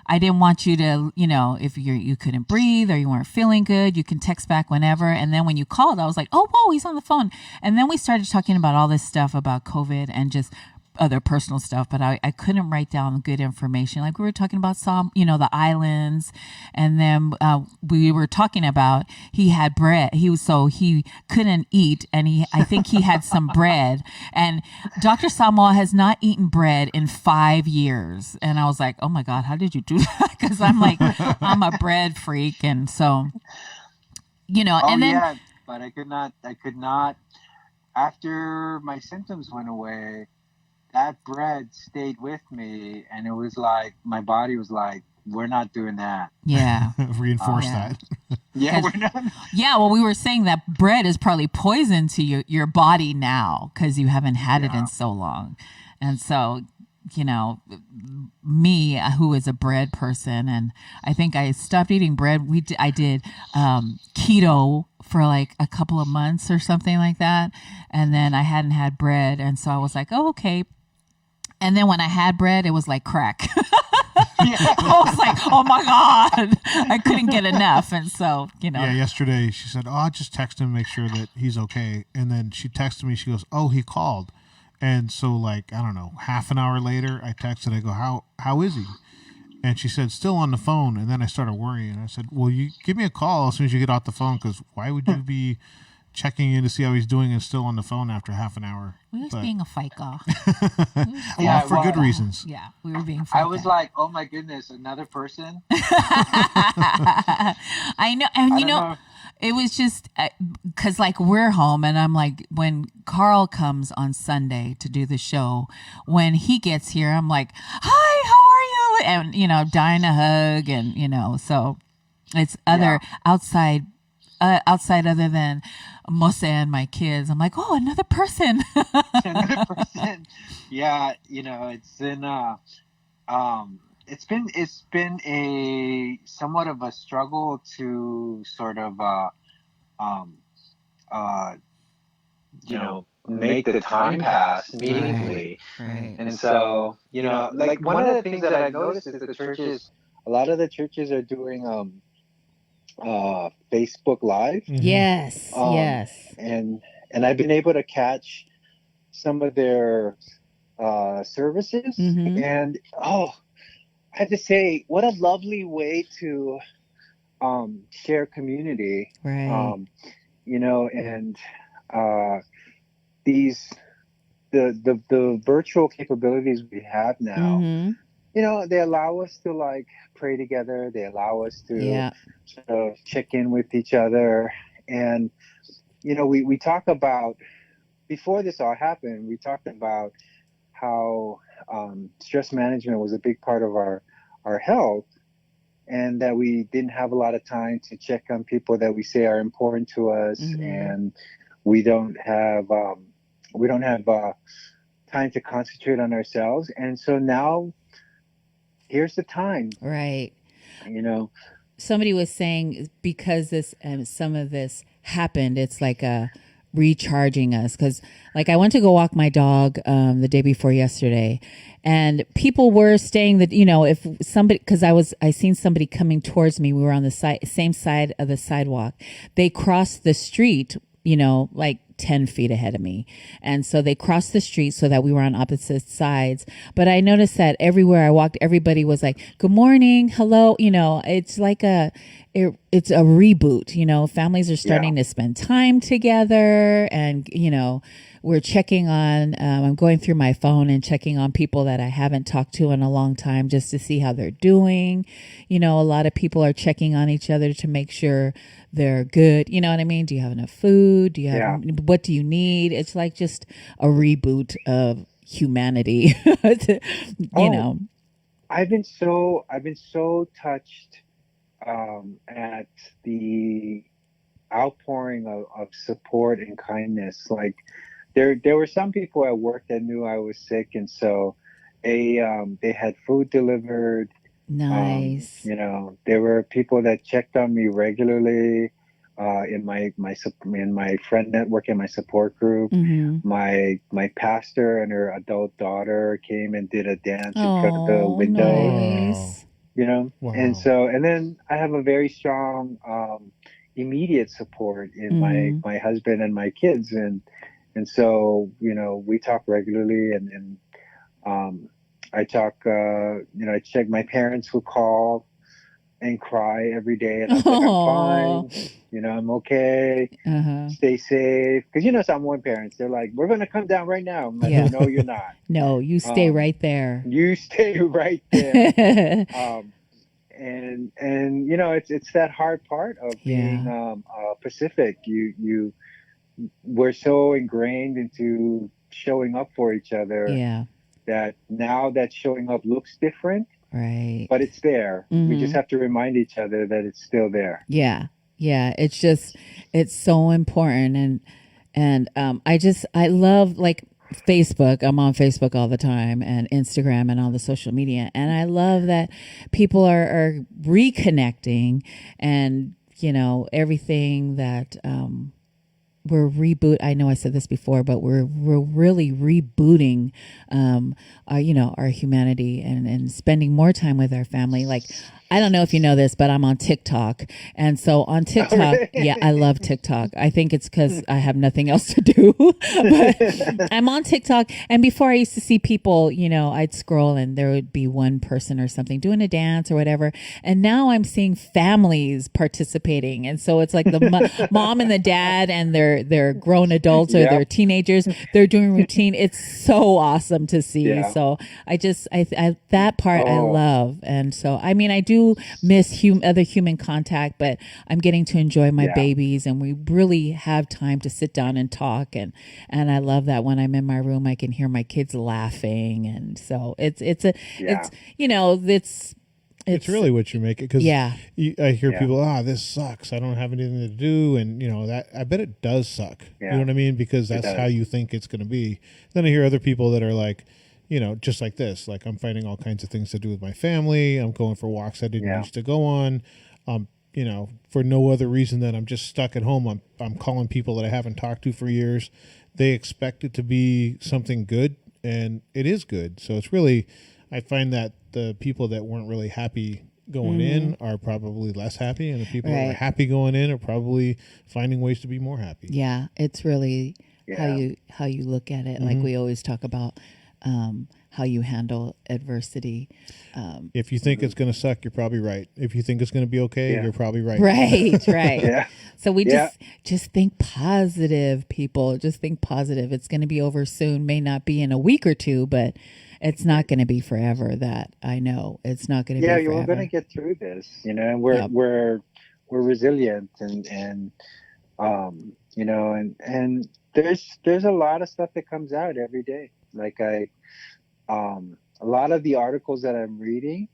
I didn't want you to, if you couldn't breathe or you weren't feeling good, you can text back whenever. And then when you called, I was like, oh, whoa, he's on the phone. And then we started talking about all this stuff about COVID and just other personal stuff, but I couldn't write down good information. Like we were talking about the islands, and then we were talking about he had bread. He couldn't eat, and I think he had some bread. And Dr. Samoa has not eaten bread in 5 years, and I was like, oh my God, how did you do that? Because I'm I'm a bread freak, and so and then yeah, but I could not. After my symptoms went away, that bread stayed with me, and it was like my body was like, we're not doing that. Yeah. Reinforce that. Yeah, we're not. Yeah, well, we were saying that bread is probably poison to your body now because you haven't had it in so long. And so, me, who is a bread person, and I think I stopped eating bread. I did keto for like a couple of months or something like that. And then I hadn't had bread. And so I was like, oh, okay. And then when I had bread, it was like crack. I was like, oh my God, I couldn't get enough. And so, Yeah, yesterday she said, oh, I'll just text him, make sure that he's okay. And then she texted me, she goes, oh, he called. And so I don't know, half an hour later, I texted, I go, how is he? And she said, still on the phone. And then I started worrying. I said, well, you give me a call as soon as you get off the phone, because why would you be checking in to see how he's doing and still on the phone after half an hour? We was being a Faika. For good reasons. Yeah, we were being Faika. I was like, oh my goodness, another person? I know. And know. It was just because we're home, and I'm like, when Carl comes on Sunday to do the show, when he gets here, I'm like, hi, how are you? And, dying a hug. And, so it's other outside other than Mose and my kids. I'm like, oh, another person. Another person. Yeah. It's been a somewhat of a struggle to sort of make the time pass meaningfully. Right. And so, one of the things that I noticed is a lot of the churches are doing Facebook Live. Mm-hmm. Yes. Yes. And I've been able to catch some of their services. Mm-hmm. And I have to say, what a lovely way to share community. Right. And the virtual capabilities we have now, mm-hmm. They allow us to pray together. They allow us to sort of check in with each other. And, we talk about, before this all happened, we talked about how stress management was a big part of our health, and that we didn't have a lot of time to check on people that we say are important to us, mm-hmm. and we don't have time to concentrate on ourselves. And so now here's the time. Right. Somebody was saying because some of this happened, it's like a recharging us, because I went to go walk my dog the day before yesterday, and people were saying that if somebody, because I seen somebody coming towards me, we were on the same side of the sidewalk, they crossed the street 10 feet ahead of me. And so they crossed the street so that we were on opposite sides. But I noticed that everywhere I walked, everybody was like, good morning, hello. It's like it's a reboot. Families are starting to spend time together, and, we're checking on, I'm going through my phone and checking on people that I haven't talked to in a long time just to see how they're doing. A lot of people are checking on each other to make sure they're good. You know what I mean? Do you have enough food? Do you have, what do you need? It's like just a reboot of humanity, I've been so touched at the outpouring of support and kindness. there were some people at work that knew I was sick, and so they had food delivered. Nice. You know, there were people that checked on me regularly in my friend network, in my support group. Mm-hmm. My pastor and her adult daughter came and did a dance in front of the Oh, window. nice. You know, Wow. and then I have a very strong immediate support in Mm-hmm. my husband and my kids, and so you know we talk regularly, and I talk, I check my parents who call and cry every day, and I'm like, I'm fine, you know, I'm okay, stay safe, because you know Samoan parents, they're like, we're gonna come down right now. I'm like, Yeah. no, you're not. No, you stay right there. You stay right there. And you know, it's that hard part of being Pacific. We're so ingrained into showing up for each other. Yeah. That now that showing up looks different, right? But it's there. Mm-hmm. We just have to remind each other that it's still there. Yeah, yeah. It's so important, and I love like Facebook. I'm on Facebook all the time, and Instagram, and all the social media, and I love that people are reconnecting, and you know everything that. We're I know I said this before, but we're really rebooting, our humanity and spending more time with our family. Like, I don't know if you know this, but I'm on TikTok. And so on TikTok, yeah, I love TikTok. I think it's because I have nothing else to do. But I'm on TikTok. And before I used to see people, you know, I'd scroll and there would be one person or something doing a dance or whatever. And now I'm seeing families participating. And so it's like the mom and the dad and their grown adults or their teenagers, they're doing routine. It's so awesome to see. Yeah. So I that part I love. And so, I mean, I do miss other human contact, but I'm getting to enjoy my babies, and we really have time to sit down and talk. And I love that when I'm in my room, I can hear my kids laughing. And so it's really what you make it. Because I hear people, this sucks. I don't have anything to do. And, you know, that I bet it does suck. You know what I mean? Because that's how you think it's going to be. Then I hear other people that are like, you know, just like this, like I'm finding all kinds of things to do with my family. I'm going for walks I didn't used to go on. You know, for no other reason than I'm just stuck at home. I'm calling people that I haven't talked to for years. They expect it to be something good, and it is good. So it's really, I find that the people that weren't really happy going in are probably less happy, and the people that are happy going in are probably finding ways to be more happy. Yeah, it's really how you look at it. Like we always talk about how you handle adversity. If you think it's going to suck, you're probably right. If you think it's going to be okay, you're probably right. Right. So we just think positive, people. Just think positive. It's going to be over soon. May not be in a week or two, but it's not going to be forever. That I know. It's not going to be forever. Yeah, we're going to get through this, you know, and we're resilient, and you know, and there's a lot of stuff that comes out every day. Like a lot of the articles that I'm reading,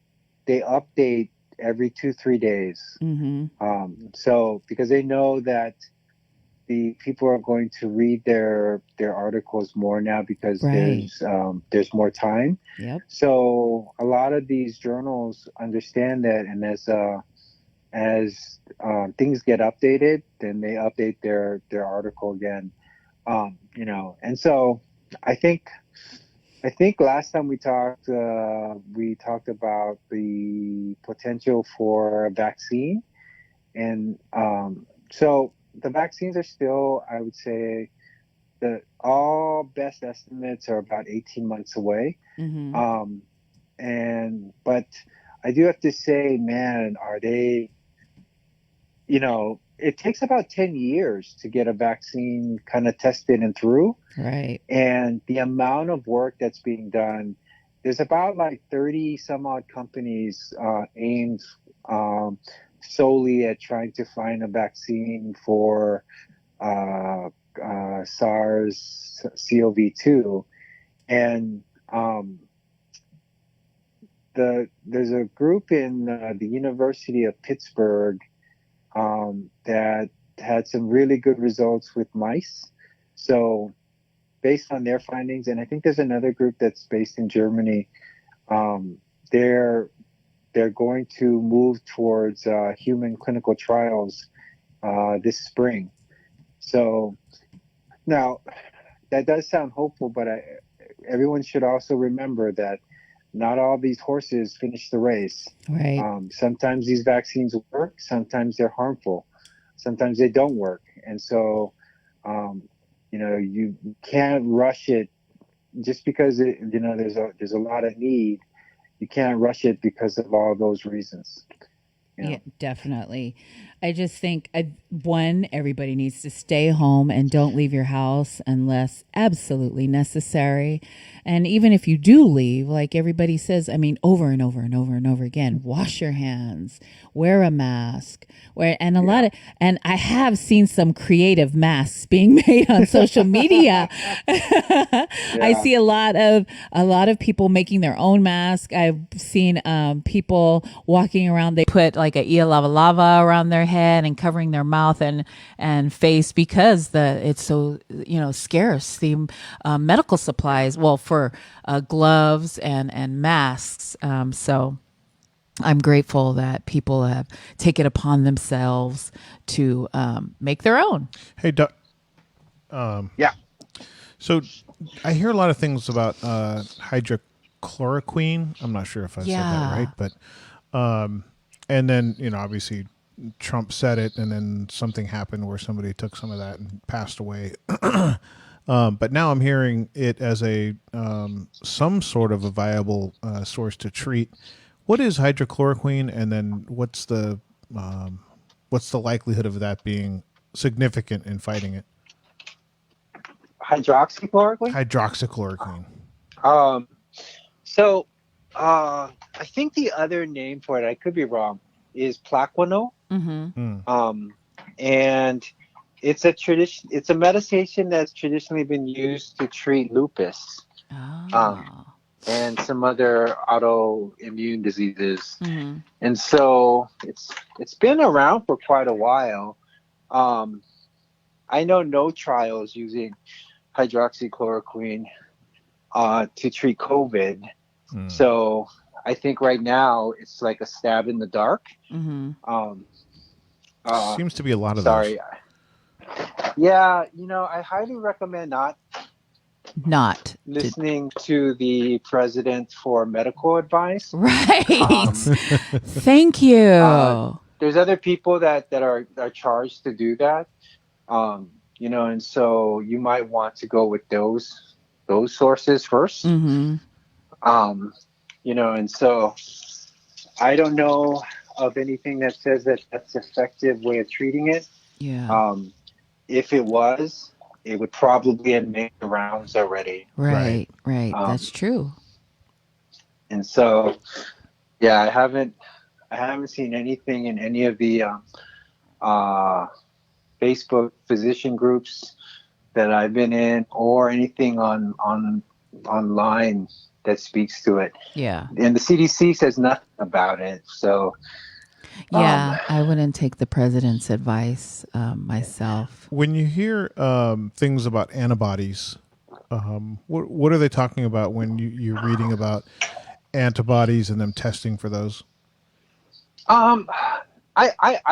they update every 2-3 days. So because they know that the people are going to read their articles more now because there's more time. So a lot of these journals understand that, and as things get updated, then they update their article again. You know, and so I think last time we talked about the potential for a vaccine, and so the vaccines are still, I would say, all best estimates are about 18 months away. But I do have to say, man, are they? You know, it takes about 10 years to get a vaccine kind of tested and through. Right. And the amount of work that's being done, there's about like 30 some odd companies aimed solely at trying to find a vaccine for SARS-CoV-2. And there's a group in the University of Pittsburgh that had some really good results with mice. So based on their findings, and I think there's another group that's based in Germany. They're going to move towards human clinical trials this spring. So now that does sound hopeful, but everyone should also remember that not all these horses finish the race. Right. Sometimes these vaccines work, sometimes they're harmful, sometimes they don't work. And so, you can't rush it just because there's a lot of need. You can't rush it because of all those reasons. Yeah, definitely. I just think, one, everybody needs to stay home and don't leave your house unless absolutely necessary. And even if you do leave, like everybody says, I mean, over and over and over and over again, wash your hands, wear a mask, and I have seen some creative masks being made on social media. I see a lot of people making their own mask. I've seen people walking around. They put like a ia lava lava around their head and covering their mouth and face because it's so scarce. The medical supplies, for gloves and masks. So I'm grateful that people have taken upon themselves to make their own. Hey, yeah. So I hear a lot of things about hydrochloroquine. I'm not sure if I said that right, but and then obviously Trump said it, and then something happened where somebody took some of that and passed away. But now I'm hearing it as some sort of a viable source to treat. What is hydrochloroquine, and then what's the likelihood of that being significant in fighting it? Hydroxychloroquine? Hydroxychloroquine. I think the other name for it, I could be wrong, is Plaquenil. Mm-hmm. And it's a medication that's traditionally been used to treat lupus. And some other autoimmune diseases. Mm-hmm. And so it's been around for quite a while. I know no trials using hydroxychloroquine to treat COVID. So I think right now it's like a stab in the dark. Mm-hmm. Seems to be a lot of those. Yeah, I highly recommend not listening to the president for medical advice. Right. Thank you. There's other people that are charged to do that. And so you might want to go with those sources first. Mm-hmm. And so I don't know of anything that says that that's an effective way of treating it. Yeah. If it was, it would probably have made the rounds already. Right. That's true. And so, yeah, I haven't seen anything in any of the Facebook physician groups that I've been in, or anything online that speaks to it. Yeah. And the CDC says nothing about it. So yeah, I wouldn't take the president's advice myself. When you hear things about antibodies, what are they talking about when you're reading about antibodies and them testing for those? I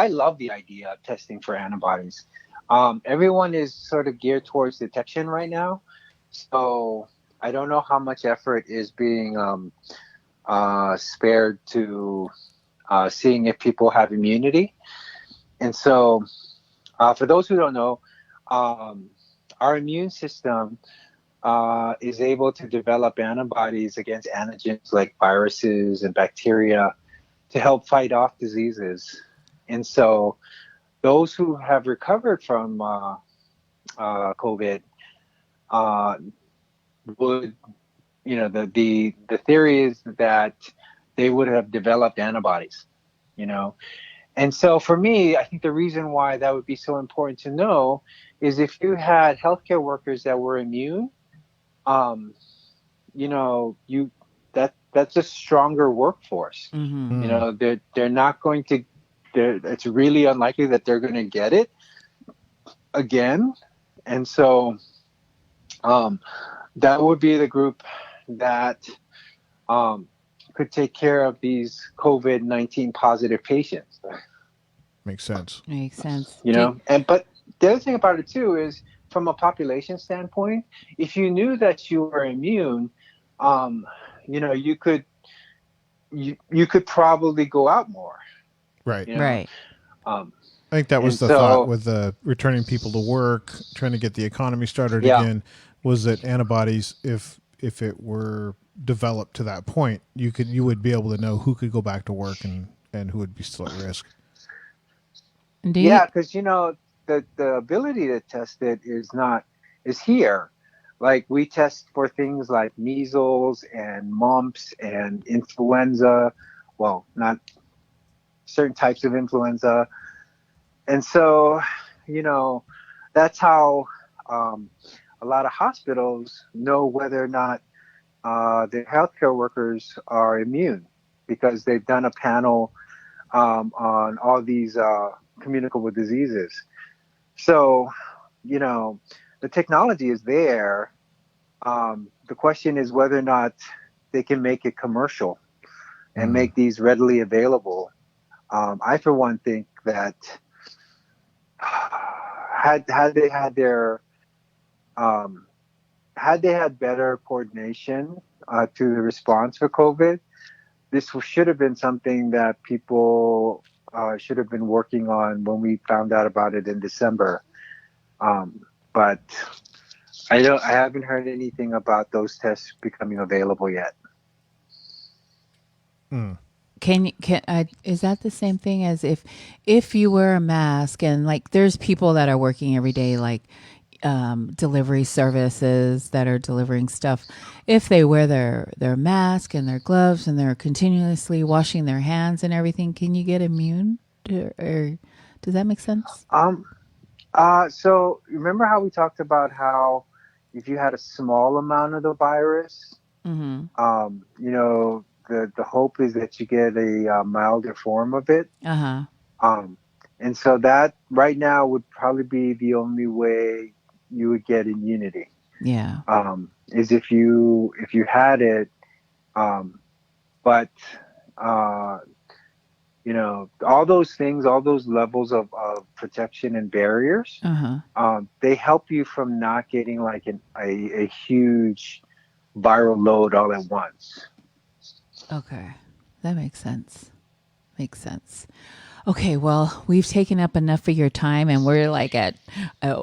love the idea of testing for antibodies. Everyone is sort of geared towards detection right now. So I don't know how much effort is being spared to seeing if people have immunity. And so for those who don't know, our immune system is able to develop antibodies against antigens like viruses and bacteria to help fight off diseases. And so those who have recovered from COVID would, the theory is that they would have developed antibodies, And so for me, I think the reason why that would be so important to know is if you had healthcare workers that were immune, that's a stronger workforce. Mm-hmm. They're not going to, it's really unlikely that they're going to get it again. And so That would be the group that could take care of these COVID-19 positive patients. Makes sense. Makes sense. You know, but the other thing about it too is, from a population standpoint, if you knew that you were immune, you know, you could probably go out more. Right. You know? Right. I think that was the thought with returning people to work, trying to get the economy started again, was that antibodies, if it were developed to that point, you would be able to know who could go back to work and who would be still at risk. Yeah, because, you know, the ability to test it is here. Like, we test for things like measles and mumps and influenza. Well, not certain types of influenza. And so, you know, that's how a lot of hospitals know whether or not their healthcare workers are immune, because they've done a panel on all these communicable diseases. So, you know, the technology is there. The question is whether or not they can make it commercial and make these readily available. I, for one, think that had they had better coordination to the response for COVID, this should have been something that people should have been working on when we found out about it in December. But I haven't heard anything about those tests becoming available yet. Is that the same thing as if you wear a mask, and like there's people that are working every day, like delivery services that are delivering stuff, if they wear their mask and their gloves and they're continuously washing their hands and everything, can you get immune or does that make sense? So remember how we talked about how if you had a small amount of the virus, you know, the hope is that you get a milder form of it. And so that right now would probably be the only way you would get immunity. Yeah. Is if you had it, but you know, all those things, all those levels of protection and barriers, they help you from not getting like a huge viral load all at once. Okay. That makes sense. Makes sense. Okay, well, we've taken up enough of your time, and we're like at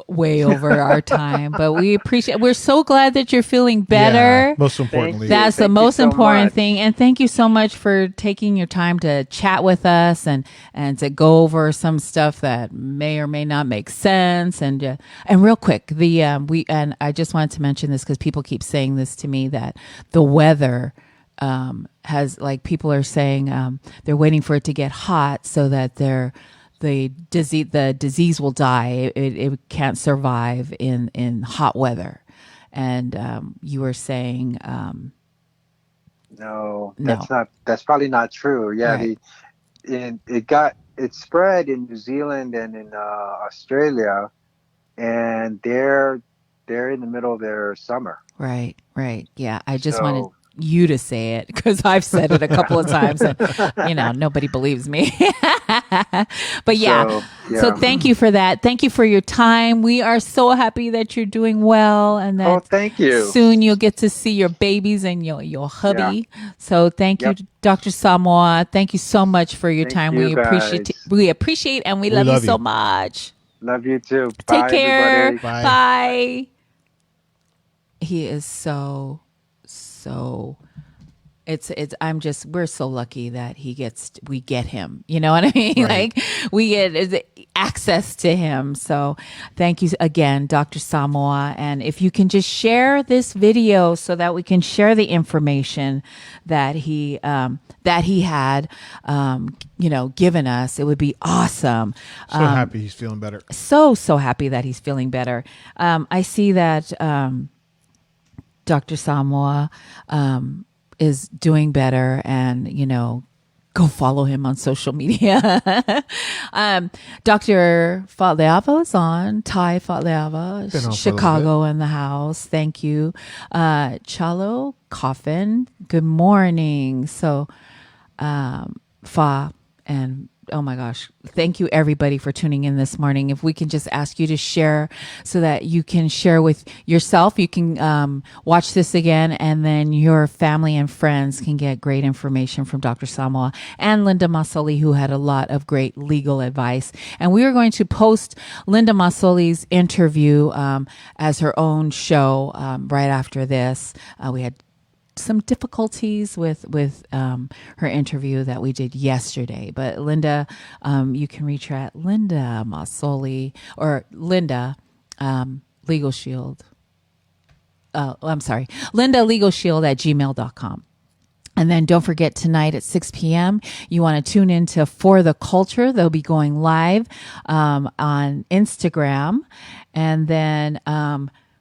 way over our time. But we're so glad that you're feeling better. Yeah, most importantly, that's the most important thing. And thank you so much for taking your time to chat with us and to go over some stuff that may or may not make sense. And real quick, I just wanted to mention this because people keep saying this to me, that the weather has, like, people are saying they're waiting for it to get hot so that the disease will die. It can't survive in hot weather. And you were saying no, that's probably not true. Yeah, right. It spread in New Zealand and in Australia, and they're in the middle of their summer. Right. Yeah, I just wanted you to say it because I've said it a couple of times and nobody believes me. But so thank you for that. Thank you for your time. We are so happy that you're doing well, and that thank you. Soon you'll get to see your babies and your hubby. So thank you, Dr. Samoa. Thank you so much for your time. We appreciate and we love you so much. Love you too. Take Bye, care. Everybody. Bye. He is so we're so lucky that we get him, you know what I mean? Right. Like, we get access to him. So thank you again, Dr. Samoa. And if you can just share this video so that we can share the information that he had, given us, it would be awesome. So happy he's feeling better. So happy that he's feeling better. I see that, Dr. Samoa is doing better, and go follow him on social media. Dr. Fatleava's on. Ty Fatleava, Been on for a Chicago in the house. Thank you. Chalo Coffin, good morning. So, Fa and oh my gosh, thank you everybody for tuning in this morning. If we can just ask you to share so that you can share with yourself, you can watch this again, and then your family and friends can get great information from Dr. Samoa and Linda Masoli, who had a lot of great legal advice. And we are going to post Linda Masoli's interview as her own show right after this. We had some difficulties with her interview that we did yesterday, but Linda, you can reach her at Linda Masoli or Linda Legal Shield. I'm sorry, Linda Legal Shield at gmail.com. And then don't forget tonight at 6 p.m. you want to tune into For the Culture. They'll be going live on Instagram. And then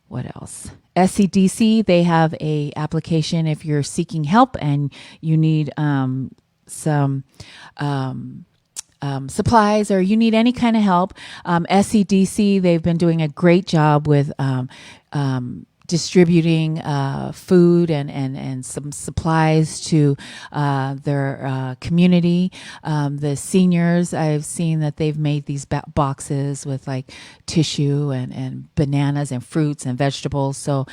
what else? SCDC, they have a application if you're seeking help and you need some supplies or you need any kind of help. SCDC, they've been doing a great job with distributing food and some supplies to their community. The seniors, I've seen that they've made these boxes with like tissue and bananas and fruits and vegetables. So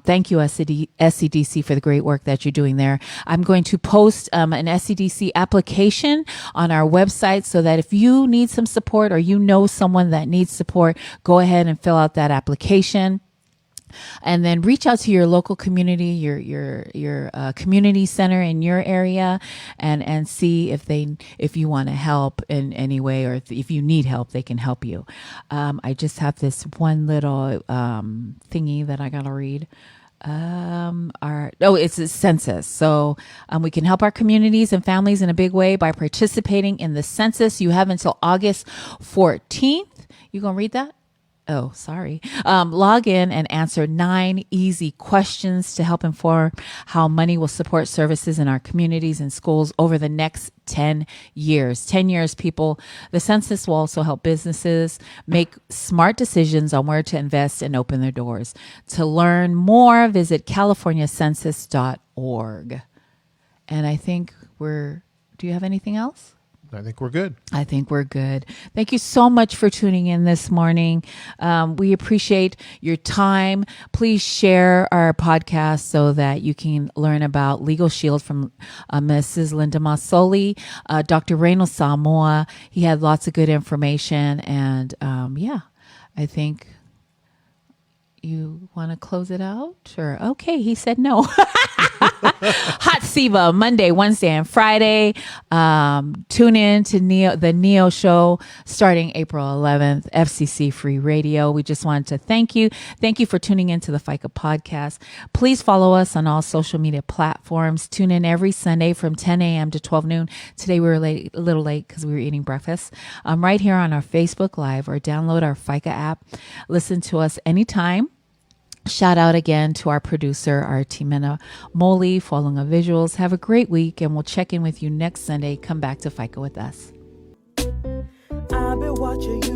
thank you, SCDC, for the great work that you're doing there. I'm going to post an SCDC application on our website so that if you need some support or you know someone that needs support, go ahead and fill out that application. And then reach out to your local community, your community center in your area, and see if you want to help in any way, or if you need help, they can help you. I just have this one little thingy that I gotta read. It's a census. So we can help our communities and families in a big way by participating in the census. You have until August 14th. You gonna read that? Oh, sorry. Log in and answer 9 easy questions to help inform how money will support services in our communities and schools over the next 10 years. 10 years, people. The census will also help businesses make smart decisions on where to invest and open their doors. To learn more, visit californiacensus.org. And I think do you have anything else? I think we're good. I think we're good. Thank you so much for tuning in this morning. We appreciate your time. Please share our podcast so that you can learn about Legal Shield from Mrs. Linda Masoli, Dr. Raynald Samoa. He had lots of good information. And I think you want to close it out? Or okay, he said no. Hot Siva, Monday, Wednesday, and Friday. Tune in to the Neo Show starting April 11th, FCC Free Radio. We just wanted to thank you. Thank you for tuning in to the Faika podcast. Please follow us on all social media platforms. Tune in every Sunday from 10 a.m. to 12 noon. Today we were a little late because we were eating breakfast. Right here on our Facebook Live, or download our Faika app. Listen to us anytime. Shout out again to our producer, Artimena Moli, following our visuals. Have a great week, and we'll check in with you next Sunday. Come back to Faika with us. I've been watching you